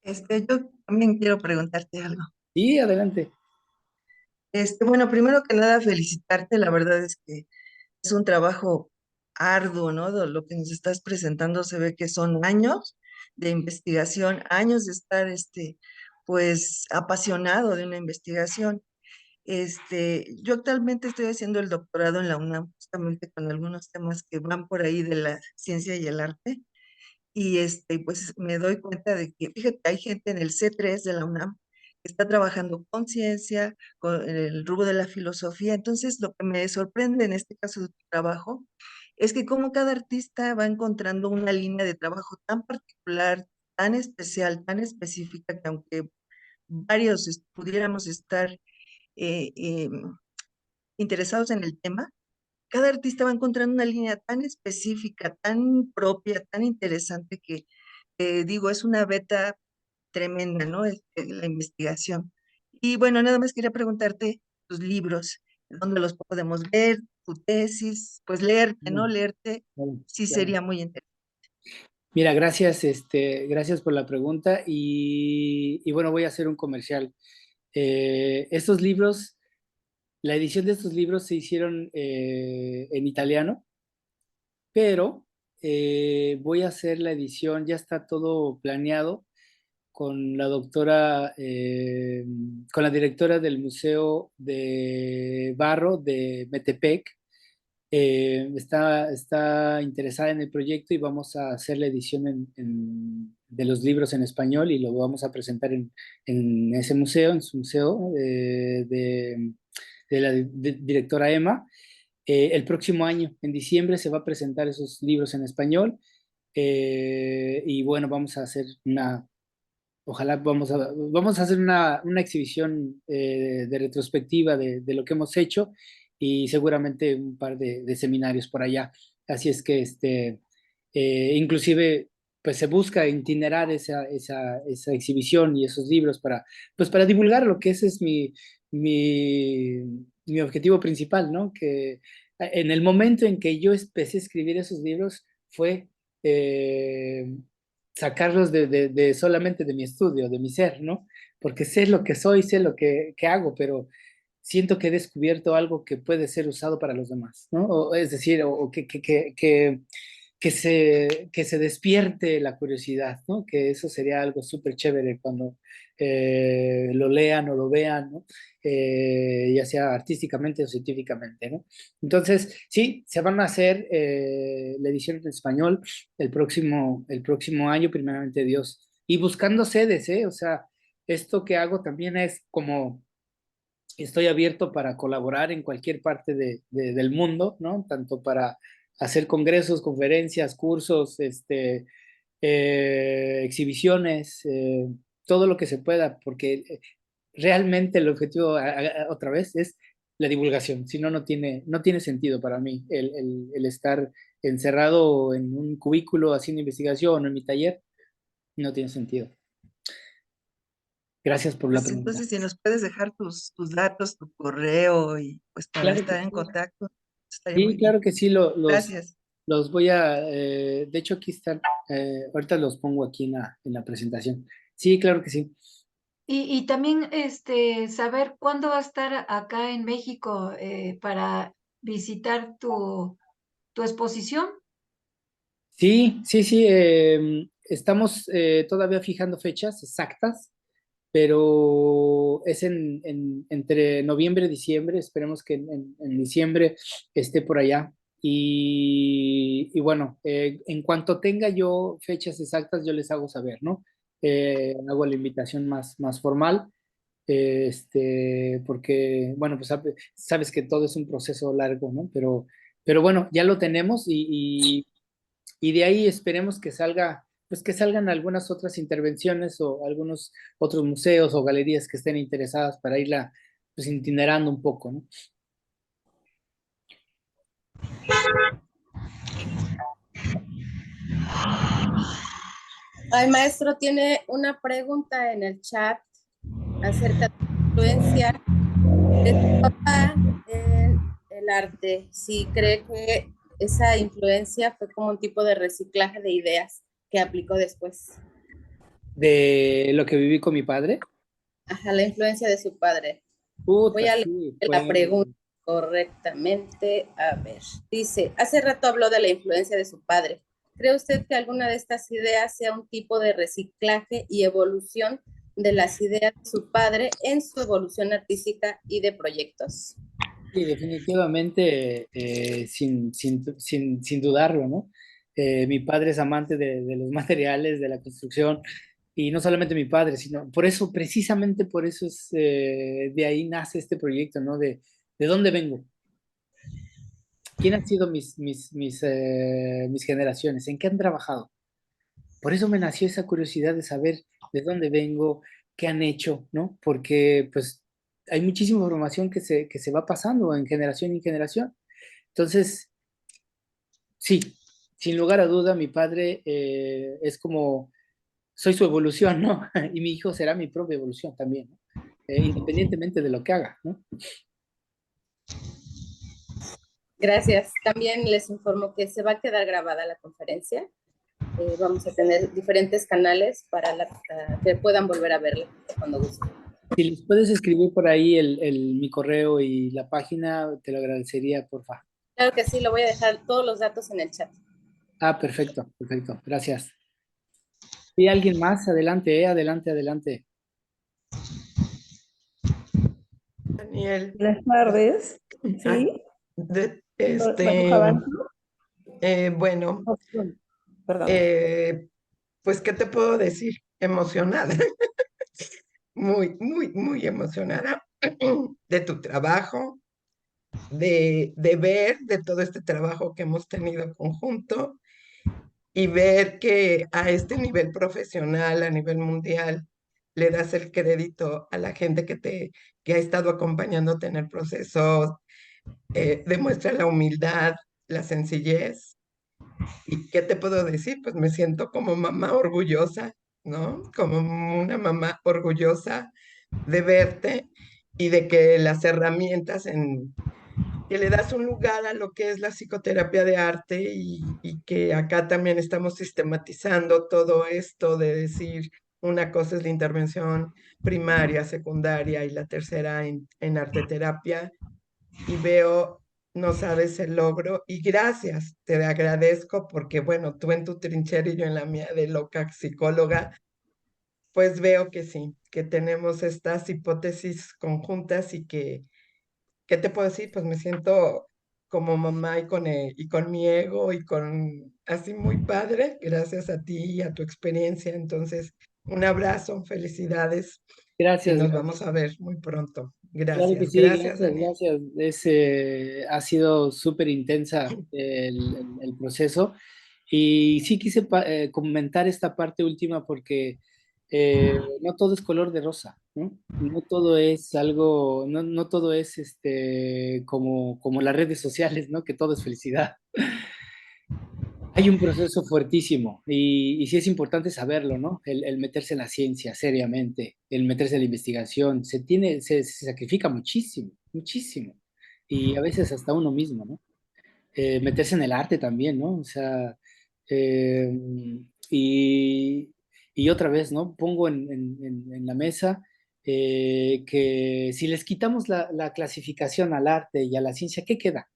Yo también quiero preguntarte algo. Y adelante. Bueno, primero que nada, felicitarte. La verdad es que es un trabajo arduo, ¿no? Lo que nos estás presentando se ve que son años de investigación, años de estar, pues, apasionado de una investigación. Yo actualmente estoy haciendo el doctorado en la UNAM, justamente con algunos temas que van por ahí de la ciencia y el arte. Y pues me doy cuenta de que, fíjate, hay gente en el C3 de la UNAM que está trabajando con ciencia, con el rubro de la filosofía. Entonces, lo que me sorprende en este caso de tu trabajo es que como cada artista va encontrando una línea de trabajo tan particular, tan especial, tan específica, que aunque varios pudiéramos estar eh, eh, interesados en el tema, cada artista va encontrando una línea tan específica, tan propia, tan interesante que digo, es una beta tremenda, ¿no? La investigación. Y bueno, nada más quería preguntarte tus libros, dónde los podemos ver, tu tesis, pues leerte, ¿no? Mm, Leerte claro, sí claro. sería muy interesante. Mira, gracias, gracias por la pregunta y bueno, voy a hacer un comercial. Estos libros, la edición de estos libros se hicieron en italiano, pero voy a hacer la edición, ya está todo planeado con la doctora, con la directora del Museo de Barro de Metepec. Está interesada en el proyecto y vamos a hacer la edición de los libros en español y lo vamos a presentar en ese museo, en su museo de la directora Emma. El próximo año, en diciembre, se va a presentar esos libros en español y bueno, vamos a hacer ojalá vamos a hacer una exhibición de retrospectiva de lo que hemos hecho y seguramente un par de seminarios por allá. Así es que inclusive pues se busca itinerar esa exhibición y esos libros pues para divulgar lo que ese es mi, mi objetivo principal, ¿no? Que en el momento en que yo empecé a escribir esos libros fue eh, sacarlos solamente de mi estudio, de mi ser, ¿no? Porque sé lo que soy, sé lo que hago, pero siento que he descubierto algo que puede ser usado para los demás, ¿no? Es decir, o que se despierte la curiosidad, ¿no? Que eso sería algo súper chévere cuando lo lean o lo vean, ¿no? Ya sea artísticamente o científicamente, ¿no? Entonces, sí, se van a hacer la edición en español el próximo año, primeramente Dios. Y buscando sedes, ¿eh? O sea, esto que hago también es como estoy abierto para colaborar en cualquier parte del mundo, ¿no? Tanto para hacer congresos, conferencias, cursos, exhibiciones, todo lo que se pueda, porque realmente el objetivo, otra vez, es la divulgación. Si no, no tiene sentido para mí el estar encerrado en un cubículo haciendo investigación o en mi taller, no tiene sentido. Gracias por la Pues pregunta. entonces, si nos puedes dejar tus datos, tu correo y pues para Claro que estar en sí. contacto, estaría muy Sí, bien. claro que sí, Gracias. los voy de hecho aquí están, ahorita los pongo aquí en la presentación. Sí, claro que sí. Y también, saber cuándo va a estar acá en México, para visitar tu exposición. Sí, sí, sí, estamos todavía fijando fechas exactas, pero es entre noviembre y diciembre, esperemos que en diciembre esté por allá. Y bueno, en cuanto tenga yo fechas exactas, yo les hago saber, ¿no? Hago la invitación más formal, porque, bueno, pues sabes que todo es un proceso largo, ¿no? Pero bueno, ya lo tenemos y de ahí esperemos que salga, pues que salgan algunas otras intervenciones o algunos otros museos o galerías que estén interesadas para irla pues itinerando un poco, ¿no? Ay, maestro, tiene una pregunta en el chat acerca de la influencia de su papá en el arte. Si cree que esa influencia fue como un tipo de reciclaje de ideas que aplicó después. De lo que viví con mi padre. Ajá, la influencia de su padre. Voy Puta, a leer sí, la pregunta correctamente. A ver, dice, hace rato habló de la influencia de su padre. ¿Cree usted que alguna de estas ideas sea un tipo de reciclaje y evolución de las ideas de su padre en su evolución artística y de proyectos. Sí, definitivamente, sin dudarlo, ¿no? Mi padre es amante de los materiales, de la construcción, y no solamente mi padre, sino por eso, precisamente por eso es, de ahí nace este proyecto, ¿no? De dónde vengo, quién han sido mis generaciones, en qué han trabajado. Por eso me nació esa curiosidad de saber de dónde vengo, qué han hecho, ¿no? Porque pues hay muchísima información que se va pasando en generación en generación. Entonces, sí, sin lugar a duda, mi padre es como, soy su evolución, ¿no? Y mi hijo será mi propia evolución también, ¿no? Independientemente de lo que haga, ¿no? Gracias. También les informo que se va a quedar grabada la conferencia. Vamos a tener diferentes canales para que puedan volver a verla cuando gusten. Si les puedes escribir por ahí mi correo y la página, te lo agradecería, porfa. Claro que sí, lo voy a dejar todos los datos en el chat. Ah, perfecto, perfecto, gracias. ¿Y alguien más? Adelante, adelante, adelante. Daniel. Buenas tardes. Sí. Bueno, Perdón. Pues, ¿qué te puedo decir? Emocionada. Muy, muy, muy emocionada de tu trabajo, de ver de todo este trabajo que hemos tenido conjunto y ver que a este nivel profesional, a nivel mundial, le das el crédito a la gente que ha estado acompañándote en el proceso, demuestra la humildad, la sencillez. ¿Y qué te puedo decir? Pues me siento como mamá orgullosa, ¿no? Como una mamá orgullosa de verte y de que las herramientas que le das un lugar a lo que es la psicoterapia de arte y que acá también estamos sistematizando todo esto de decir una cosa es la intervención primaria, secundaria y la tercera en arteterapia y veo, no sabes el logro y gracias, te agradezco porque bueno, tú en tu trinchera y yo en la mía de loca psicóloga, pues veo que sí, que tenemos estas hipótesis conjuntas y ¿qué te puedo decir? Pues me siento como mamá y con mi ego y con así muy padre, gracias a ti y a tu experiencia. Entonces, un abrazo, felicidades y Gracias, nos gracias. vamos a ver muy pronto. Claro que Gracias, sí, gracias, gracias, Daniel. gracias. Ha sido súper intensa el proceso y sí quise comentar esta parte última porque no todo es color de rosa, ¿no? No todo es algo, no todo es como las redes sociales, ¿no? Que todo es felicidad. Hay un proceso fuertísimo y sí es importante saberlo, ¿no? El meterse en la ciencia seriamente, el meterse en la investigación, se sacrifica muchísimo, muchísimo. Y a veces hasta uno mismo, ¿no? Meterse en el arte también, ¿no? O sea, eh, y, y otra vez, ¿no? Pongo en la mesa que si les quitamos la clasificación al arte y a la ciencia, ¿qué queda?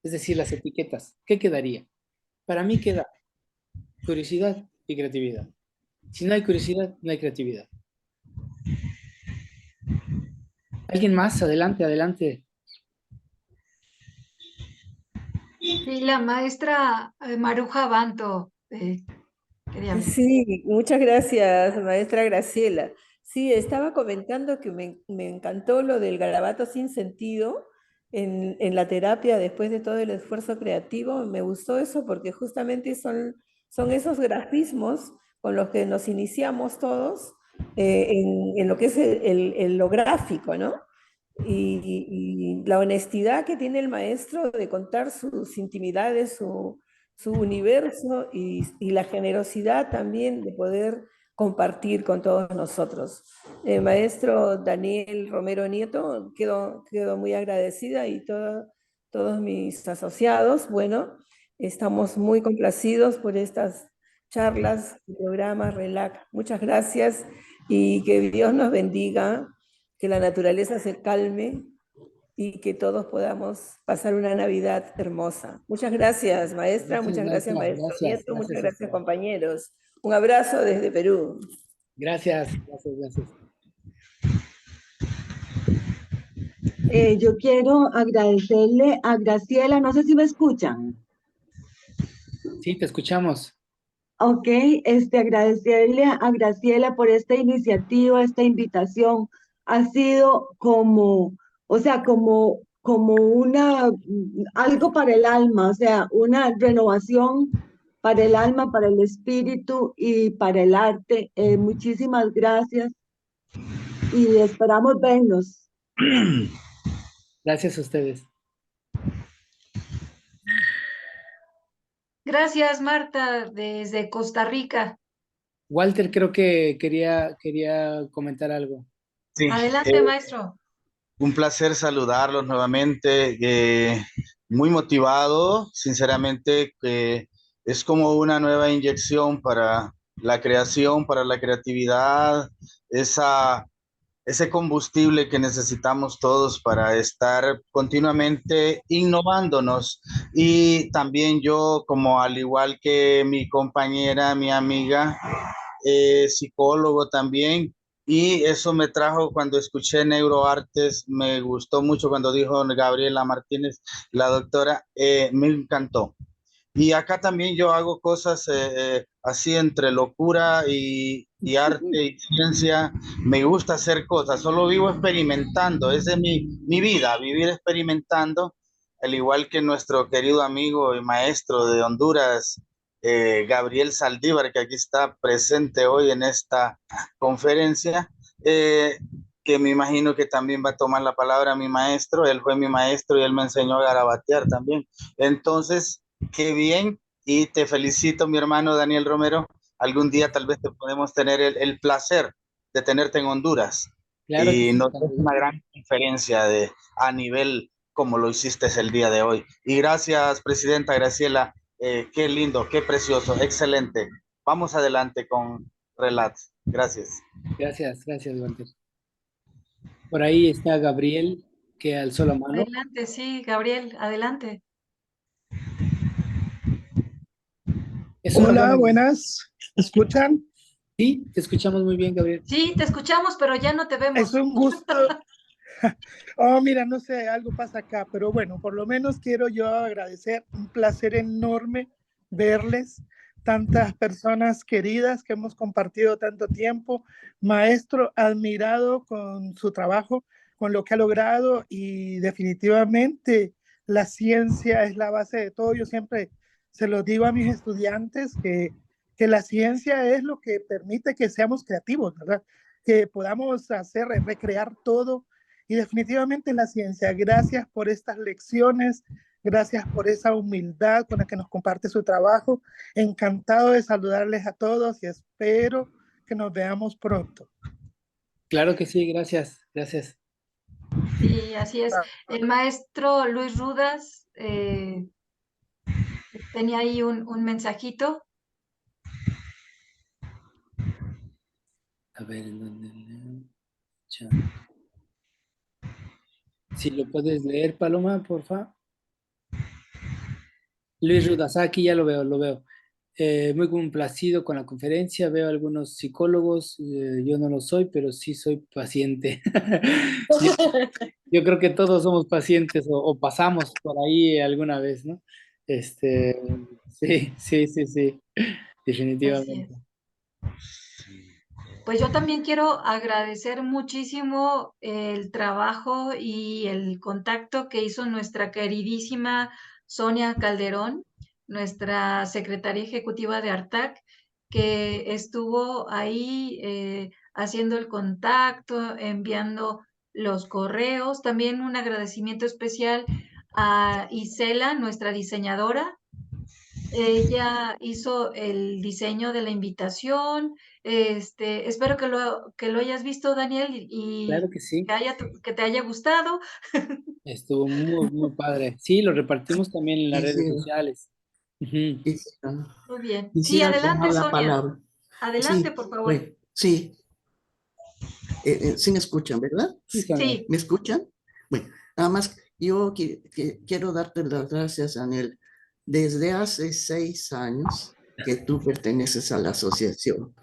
Es decir, las etiquetas, ¿qué quedaría? Para mí queda curiosidad y creatividad. Si no hay curiosidad, no hay creatividad. ¿Alguien más? Adelante, adelante. Sí, la maestra Maruja Banto quería hablar. Sí, muchas gracias, maestra Graciela. Sí, estaba comentando que me encantó lo del garabato sin sentido en la terapia después de todo el esfuerzo creativo. Me gustó eso porque justamente son esos grafismos con los que nos iniciamos todos en lo que es lo gráfico, ¿no? Y la honestidad que tiene el maestro de contar sus intimidades, su universo y la generosidad también de poder compartir con todos nosotros. Maestro Daniel Romero Nieto, quedo muy agradecida y todos mis asociados, bueno, estamos muy complacidos por estas charlas, programas, RELAC. Muchas gracias y que Dios nos bendiga, que la naturaleza se calme y que todos podamos pasar una Navidad hermosa. Muchas gracias, maestra, muchas gracias, maestro Nieto, muchas gracias, compañeros. Un abrazo desde Perú. Gracias, gracias, gracias. Yo quiero agradecerle a Graciela, no sé si me escuchan. Sí, te escuchamos. Ok, agradecerle a Graciela por esta iniciativa, esta invitación. Ha sido como, o sea, como algo para el alma, o sea, una renovación para el alma, para el espíritu y para el arte. Muchísimas gracias y esperamos vernos. Gracias a ustedes. Gracias, Marta, desde Costa Rica. Walter, creo que quería comentar algo. Sí, Adelante, maestro. un placer saludarlos nuevamente. Muy motivado, sinceramente, que es como una nueva inyección para la creación, para la creatividad, ese combustible que necesitamos todos para estar continuamente innovándonos. Y también yo, como al igual que mi compañera, mi amiga, psicólogo también, y eso me trajo cuando escuché neuroartes, me gustó mucho cuando dijo Gabriela Martínez, la doctora, me encantó. Y acá también yo hago cosas así entre locura y arte y ciencia. Me gusta hacer cosas, solo vivo experimentando. Esa es mi vida, vivir experimentando, al igual que nuestro querido amigo y maestro de Honduras, Gabriel Saldívar, que aquí está presente hoy en esta conferencia. Que me imagino que también va a tomar la palabra mi maestro. Él fue mi maestro y él me enseñó a garabatear también. Entonces, qué bien, y te felicito, mi hermano Daniel Romero. Algún día tal vez te podemos tener el placer de tenerte en Honduras. Claro que Y sí, nos es cuando una guste. gran conferencia a nivel como lo hiciste el día de hoy. Y gracias, Presidenta Graciela. Qué lindo, qué precioso, excelente. Vamos adelante con Relats. Gracias. Gracias, gracias, Walter. Por ahí está Gabriel, que alzó la mano. Adelante, sí, Gabriel, adelante. Es una Hola, buena. buenas. ¿Me escuchan? Sí, te escuchamos muy bien, Gabriel. Sí, te escuchamos, pero ya no te Es vemos. un gusto. Oh, mira, no sé, algo pasa acá, pero bueno, por lo menos quiero yo agradecer, un placer enorme verles, tantas personas queridas que hemos compartido tanto tiempo, maestro admirado con su trabajo, con lo que ha logrado y definitivamente la ciencia es la base de todo. Yo siempre se lo digo a mis estudiantes que la ciencia es lo que permite que seamos creativos, ¿verdad? Que podamos hacer, recrear todo y definitivamente la ciencia. Gracias por estas lecciones, gracias por esa humildad con la que nos comparte su trabajo. Encantado de saludarles a todos y espero que nos veamos pronto. Claro que sí, gracias, gracias. Sí, así es. El maestro Luis Rudas tenía ahí un mensajito. A ver, ¿en dónde? Si lo puedes leer, Paloma, por favor. Luis Rudasaki, ya lo veo, lo veo. Muy complacido con la conferencia, veo algunos psicólogos, yo no lo soy, pero sí soy paciente. Yo creo que todos somos pacientes o pasamos por ahí alguna vez, ¿no? Sí, sí, sí, sí, Así es. definitivamente. Pues yo también quiero agradecer muchísimo el trabajo y el contacto que hizo nuestra queridísima Sonia Calderón, nuestra secretaria ejecutiva de ARTAC, que estuvo ahí haciendo el contacto, enviando los correos. También un agradecimiento especial a Isela, nuestra diseñadora. Ella hizo el diseño de la invitación. Espero que lo hayas visto, Daniel, Claro y que sí, que te haya gustado. estuvo muy, muy padre. Sí, lo repartimos también en las redes Quisiera, sociales. Ujú. quisiera, Muy bien. Sí, quisiera tomar adelante, la Sonia. palabra. Adelante, Sí, por favor. bueno, sí, sí me escuchan, ¿verdad? Sí, Sonia. Sí, ¿Me escuchan? Bueno, nada más yo quiero darte las gracias, Daniel. Desde hace 6 años que tú perteneces a la asociación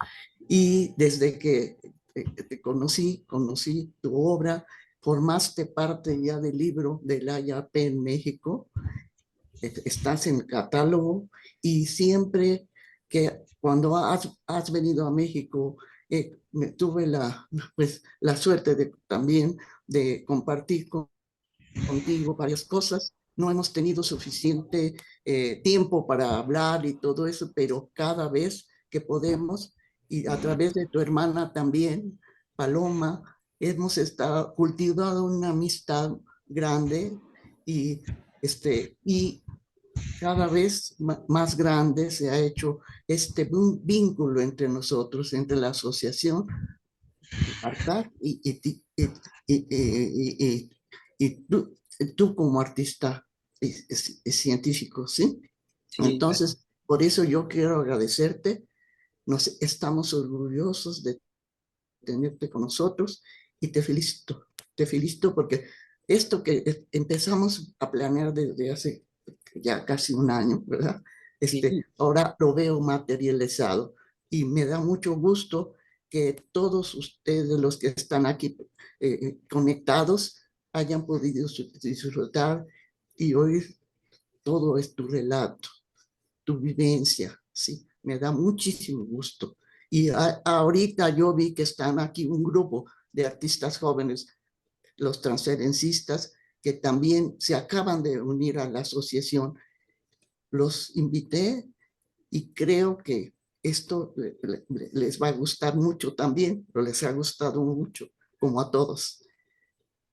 Y desde que te conocí tu obra, formaste parte ya del libro del IAP en México, estás en el catálogo y siempre que cuando has venido a México, tuve pues, la suerte también de compartir contigo varias cosas. No hemos tenido suficiente tiempo para hablar y todo eso, pero cada vez que podemos, y a través de tu hermana también, Paloma, hemos cultivado una amistad grande y, y cada vez más grande se ha hecho vínculo entre nosotros, entre la asociación Arcar y tú como artista científico, ¿sí? Sí, Entonces, por eso yo quiero agradecerte. Estamos orgullosos de tenerte con nosotros y te felicito porque esto que empezamos a planear desde hace ya casi un año, ¿verdad? sí. Ahora lo veo materializado y me da mucho gusto que todos ustedes, los que están aquí conectados, hayan podido disfrutar y oír todo es tu relato, tu vivencia, ¿sí? Me da muchísimo gusto. Y ahorita yo vi que están aquí un grupo de artistas jóvenes, los transferencistas, que también se acaban de unir a la asociación. Los invité y creo que esto les va a gustar mucho también, pero les ha gustado mucho, como a todos.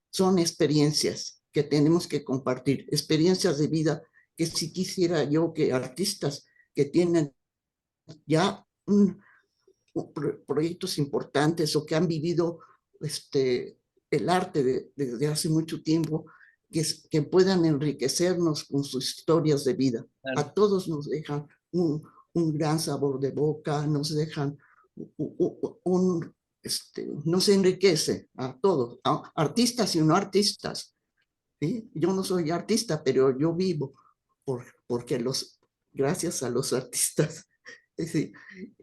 Son experiencias que tenemos que compartir, experiencias de vida que si quisiera yo que artistas que tienen ya proyectos importantes o que han vivido el arte desde hace mucho tiempo, que puedan enriquecernos con sus historias de vida. Claro. A todos nos dejan un gran sabor de boca, nos dejan nos enriquece a todos, a artistas y no artistas. ¿Sí? Yo no soy artista, pero yo vivo porque gracias a los artistas. Sí.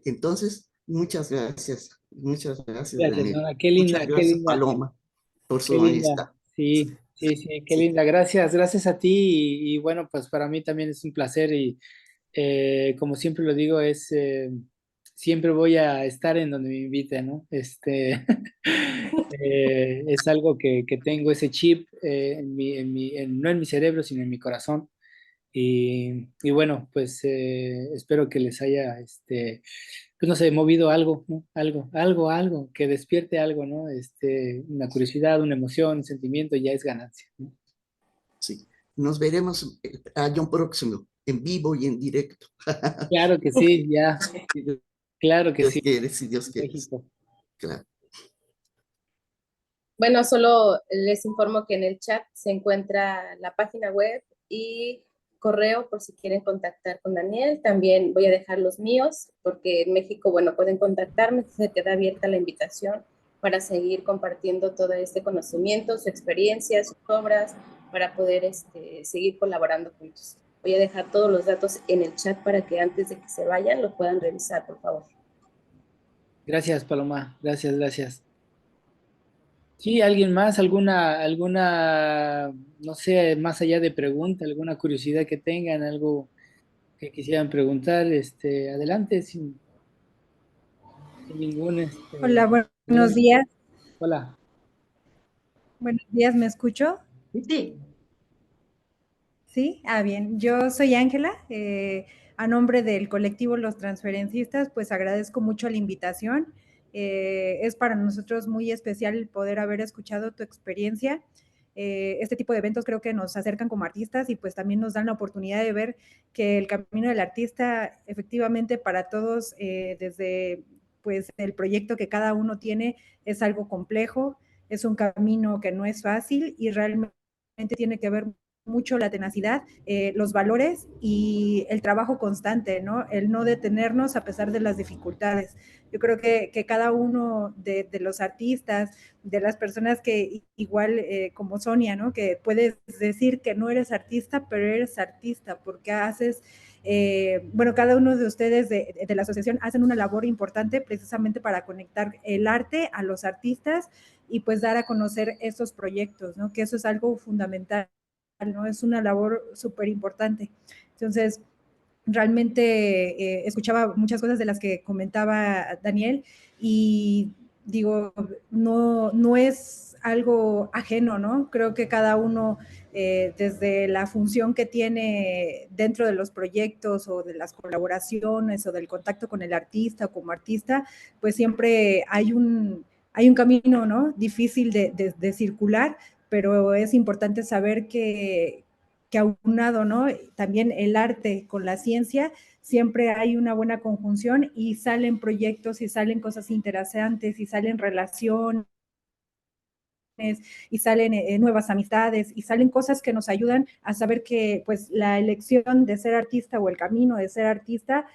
Entonces, muchas gracias, Gracias, Daniel. Nora. Qué Muchas linda, qué gracias, linda, Paloma, por qué su amistad. linda. Sí, sí, sí, qué Sí. linda. Gracias, gracias a ti. Y bueno, pues para mí también es un placer y como siempre lo digo, siempre voy a estar en donde me inviten, ¿no? Es algo que tengo ese chip no en mi cerebro, sino en mi corazón. Y bueno, pues espero que les haya, pues no sé, movido algo, ¿no? Algo, que despierte algo, ¿no? Una curiosidad, una emoción, un sentimiento, ya es ganancia, ¿no? Sí. Nos veremos el año próximo, en vivo y en directo. Claro que sí, ya, claro que Dios sí, quiere, si Dios en quiere. México. Claro. Bueno, solo les informo que en el chat se encuentra la página web y correo por si quieren contactar con Daniel. También voy a dejar los míos porque en México, bueno, pueden contactarme, se queda abierta la invitación para seguir compartiendo todo este conocimiento, su experiencia, sus obras, para poder seguir colaborando juntos. Voy a dejar todos los datos en el chat para que antes de que se vayan lo puedan revisar, por favor. Gracias, Paloma, gracias. Sí, ¿alguien más? No sé, más allá de pregunta, alguna curiosidad que tengan, algo que quisieran preguntar, adelante, sin ningún, Hola, buenos problema. días. Hola. Buenos días, ¿me escucho? Sí. Sí, bien. Yo soy Ángela. A nombre del colectivo Los Transferencistas, pues agradezco mucho la invitación. Es para nosotros muy especial el poder haber escuchado tu experiencia. Este tipo de eventos creo que nos acercan como artistas y pues también nos dan la oportunidad de ver que el camino del artista efectivamente para todos desde pues el proyecto que cada uno tiene es algo complejo, es un camino que no es fácil y realmente tiene que ver mucho la tenacidad, los valores y el trabajo constante, ¿no? El no detenernos a pesar de las dificultades. Yo creo que cada uno de los artistas, de las personas que igual como Sonia, ¿no? Que puedes decir que no eres artista, pero eres artista porque haces bueno, cada uno de ustedes de la asociación hacen una labor importante precisamente para conectar el arte a los artistas y pues dar a conocer estos proyectos, ¿no? Que eso es algo fundamental, ¿no? Es una labor súper importante. Entonces, realmente escuchaba muchas cosas de las que comentaba Daniel y digo, no es algo ajeno, ¿no? Creo que cada uno, desde la función que tiene dentro de los proyectos o de las colaboraciones o del contacto con el artista o como artista, pues siempre hay un camino, ¿no? Difícil de circular, pero es importante saber que aunado, ¿no? También el arte con la ciencia, siempre hay una buena conjunción y salen proyectos y salen cosas interesantes y salen relaciones y salen nuevas amistades y salen cosas que nos ayudan a saber que pues la elección de ser artista o el camino de ser artista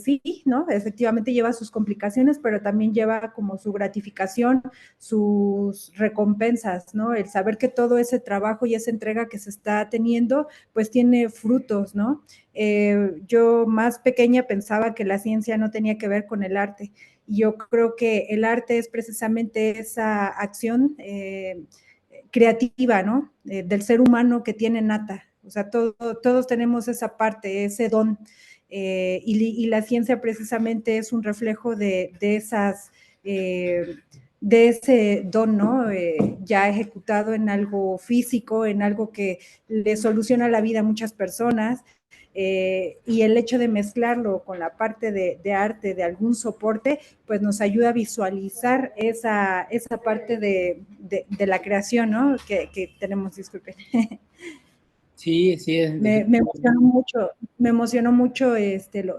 sí, ¿no? Efectivamente lleva sus complicaciones, pero también lleva como su gratificación, sus recompensas, ¿no? El saber que todo ese trabajo y esa entrega que se está teniendo, pues tiene frutos, ¿no? Yo más pequeña pensaba que la ciencia no tenía que ver con el arte. Yo creo que el arte es precisamente esa acción creativa, ¿no? Del ser humano que tiene nata. O sea, todos tenemos esa parte, ese don. Y la ciencia precisamente es un reflejo de esas, de ese don, ¿no? Ya ejecutado en algo físico, en algo que le soluciona la vida a muchas personas. Y el hecho de mezclarlo con la parte de arte, de algún soporte, pues nos ayuda a visualizar esa parte de la creación, ¿no? Que tenemos, disculpen. Sí, sí, Me emocionó mucho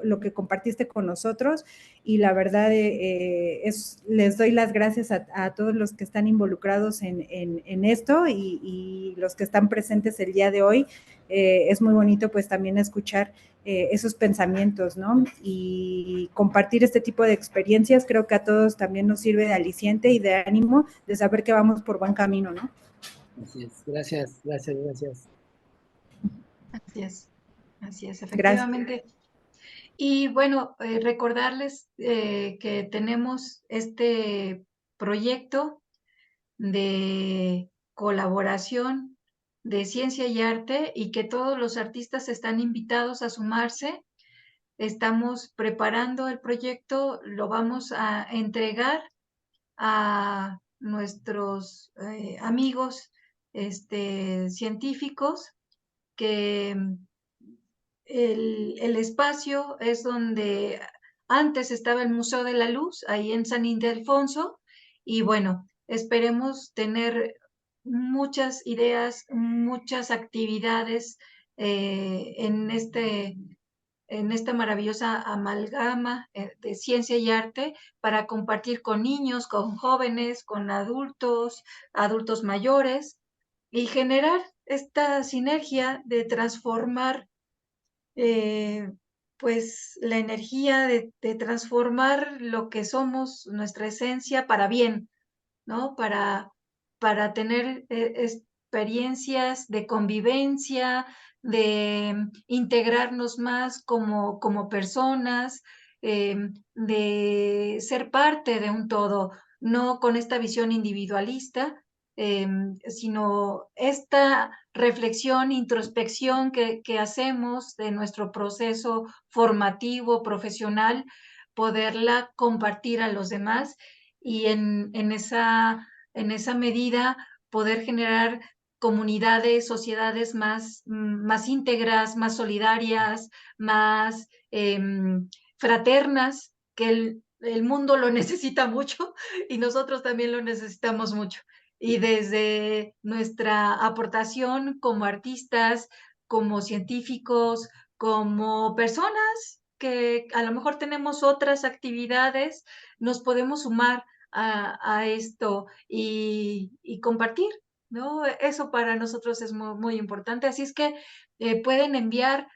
lo que compartiste con nosotros y la verdad les doy las gracias a todos los que están involucrados en esto y los que están presentes el día de hoy. Es muy bonito pues también escuchar esos pensamientos, ¿no? Y compartir este tipo de experiencias creo que a todos también nos sirve de aliciente y de ánimo de saber que vamos por buen camino, ¿no? Así es. Gracias, gracias, gracias. Así es, efectivamente. Gracias. Y bueno, recordarles que tenemos este proyecto de colaboración de ciencia y arte y que todos los artistas están invitados a sumarse. Estamos preparando el proyecto, lo vamos a entregar a nuestros amigos científicos que el espacio es donde antes estaba el Museo de la Luz, ahí en San Ildefonso, y bueno, esperemos tener muchas ideas, muchas actividades en esta maravillosa amalgama de ciencia y arte para compartir con niños, con jóvenes, con adultos, adultos mayores y generar esta sinergia de transformar pues la energía de transformar lo que somos, nuestra esencia para bien, ¿no? Para tener experiencias de convivencia, de integrarnos más como personas, de ser parte de un todo, no con esta visión individualista, sino esta reflexión, introspección que hacemos de nuestro proceso formativo, profesional, poderla compartir a los demás y en esa medida poder generar comunidades, sociedades más íntegras, más solidarias, más fraternas, que el mundo lo necesita mucho y nosotros también lo necesitamos mucho. Y desde nuestra aportación como artistas, como científicos, como personas que a lo mejor tenemos otras actividades, nos podemos sumar a esto y compartir, ¿no? Eso para nosotros es muy, muy importante. Así es que pueden enviar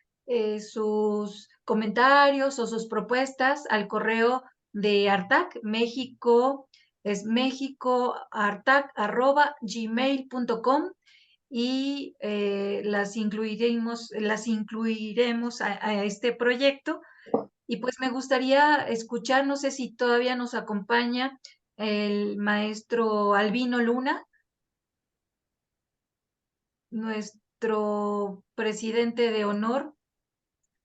sus comentarios o sus propuestas al correo de Artac México, es mexicoartac@gmail.com y las incluiremos a este proyecto. Y pues me gustaría escuchar, no sé si todavía nos acompaña el maestro Albino Luna, nuestro presidente de honor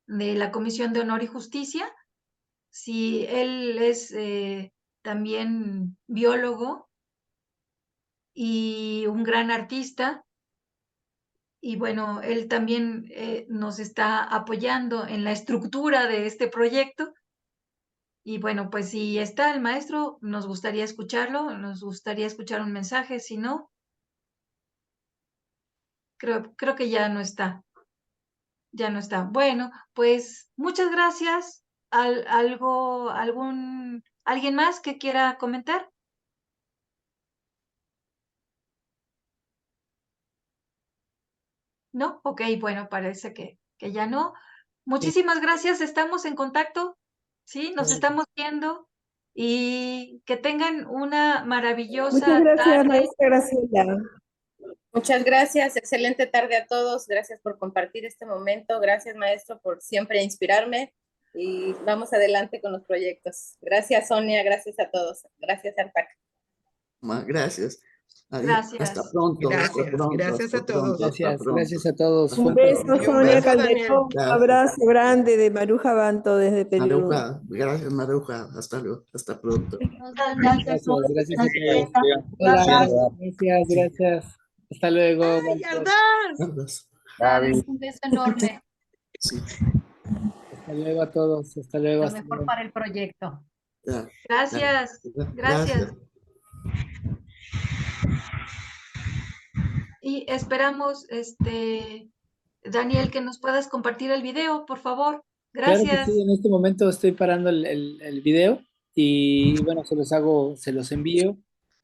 de la Comisión de Honor y Justicia. Si él es también biólogo y un gran artista, y bueno, él también nos está apoyando en la estructura de este proyecto. Y bueno, pues si está el maestro, nos gustaría escucharlo, nos gustaría escuchar un mensaje. Si no, creo que ya no está. Ya no está. Bueno, pues muchas gracias. ¿Alguien más que quiera comentar? ¿No? Ok, bueno, parece que ya no. Muchísimas gracias, estamos en contacto, ¿sí? Nos estamos viendo y que tengan una Muchas maravillosa gracias, tarde. maestra Graciela. Muchas gracias, excelente tarde a todos, gracias por compartir este momento, gracias maestro por siempre inspirarme y vamos adelante con los proyectos. Gracias Sonia, gracias a todos, gracias Arpac. Gracias. Gracias. Hasta pronto. Gracias, hasta pronto, gracias hasta a todos. pronto, hasta Gracias, pronto. gracias a todos. Un beso, Y un Sonia beso, Daniel. Calderón. Un Gracias. abrazo grande de Maruja Banto desde Perú. Maruja, gracias Maruja, hasta luego, hasta pronto. Gracias a todos. Hola, gracias. Hasta luego. ¡Ay, Gracias. Un beso enorme. Sí. Hasta luego a todos. Hasta luego. Lo hasta mejor luego. para el proyecto. Gracias. Gracias. Y esperamos, Daniel, que nos puedas compartir el video, por favor. Claro Gracias. que sí, en este momento estoy parando el video y bueno, se los envío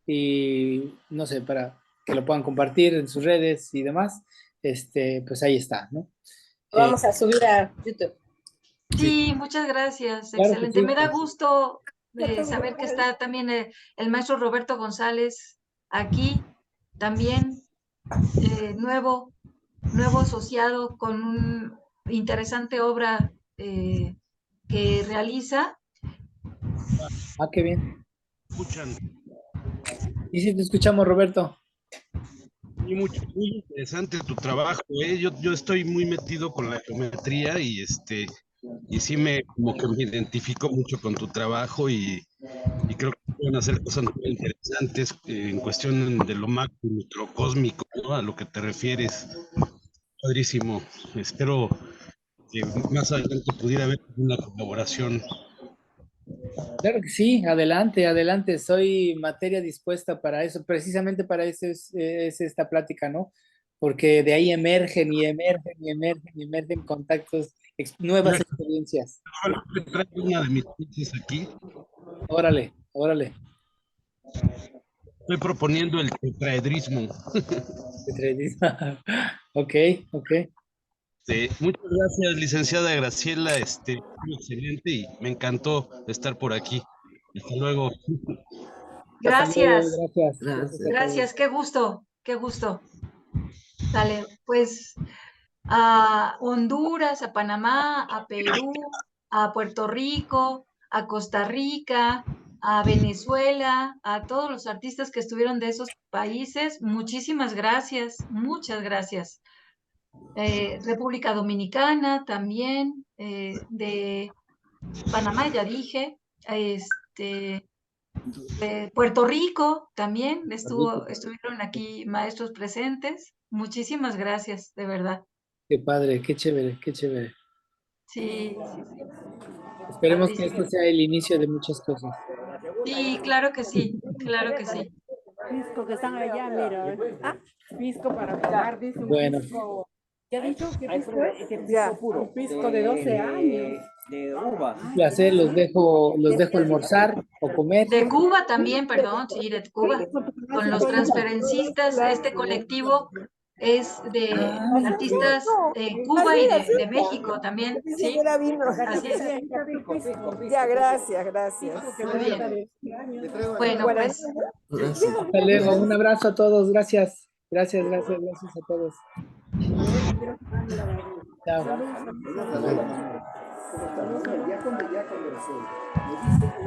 y no sé, para que lo puedan compartir en sus redes y demás, pues ahí está, ¿no? Lo vamos a subir a YouTube. Sí, muchas gracias. Claro que Excelente. sí. Me da gusto saber que está también el maestro Roberto González aquí, también nuevo asociado con una interesante obra que realiza. Ah, qué bien. Escuchan. Y sí, te escuchamos, Roberto. Muy interesante tu trabajo, ¿eh? Yo estoy muy metido con la geometría y sí como que me identifico mucho con tu trabajo y creo que pueden hacer cosas muy interesantes en cuestión de lo macro, microcósmico, ¿no? A lo que te refieres. Padrísimo. Espero que más adelante pudiera haber una colaboración. Claro que sí, adelante, adelante. Soy materia dispuesta para eso. Precisamente para eso es esta plática, ¿no? Porque de ahí emergen contactos, nuevas experiencias. Traigo una de mis tesis aquí. Órale, órale. Estoy proponiendo el tetraedrismo. Tetraedrismo. Ok. Muchas gracias, licenciada Graciela. Muy excelente y me encantó estar por aquí. Hasta luego. Gracias. Gracias. Qué gusto. Dale, pues a Honduras, a Panamá, a Perú, a Puerto Rico, a Costa Rica, a Venezuela, a todos los artistas que estuvieron de esos países, muchísimas gracias, muchas gracias. República Dominicana también, de Panamá ya dije, Puerto Rico también estuvieron aquí maestros presentes. Muchísimas gracias, de verdad. Qué padre, qué chévere. Sí. Esperemos que esto sea el inicio de muchas cosas. Sí, claro que sí. Pisco que están allá, mira. Pisco para tomar, dice un bueno. pisco. ¿Qué ha dicho? ¿Qué pisco es? Pisco puro. Un pisco de 12 años. De uvas. Un placer, los dejo almorzar o comer. De Cuba también, perdón, sí, de Cuba. Con los transferencistas, este colectivo es de artistas de Cuba y de México también. Sí, así es. Ya, gracias. Muy bien. Bueno, pues. Hasta luego, un abrazo a todos, gracias. Gracias a todos. Chao. Ya cuando me dice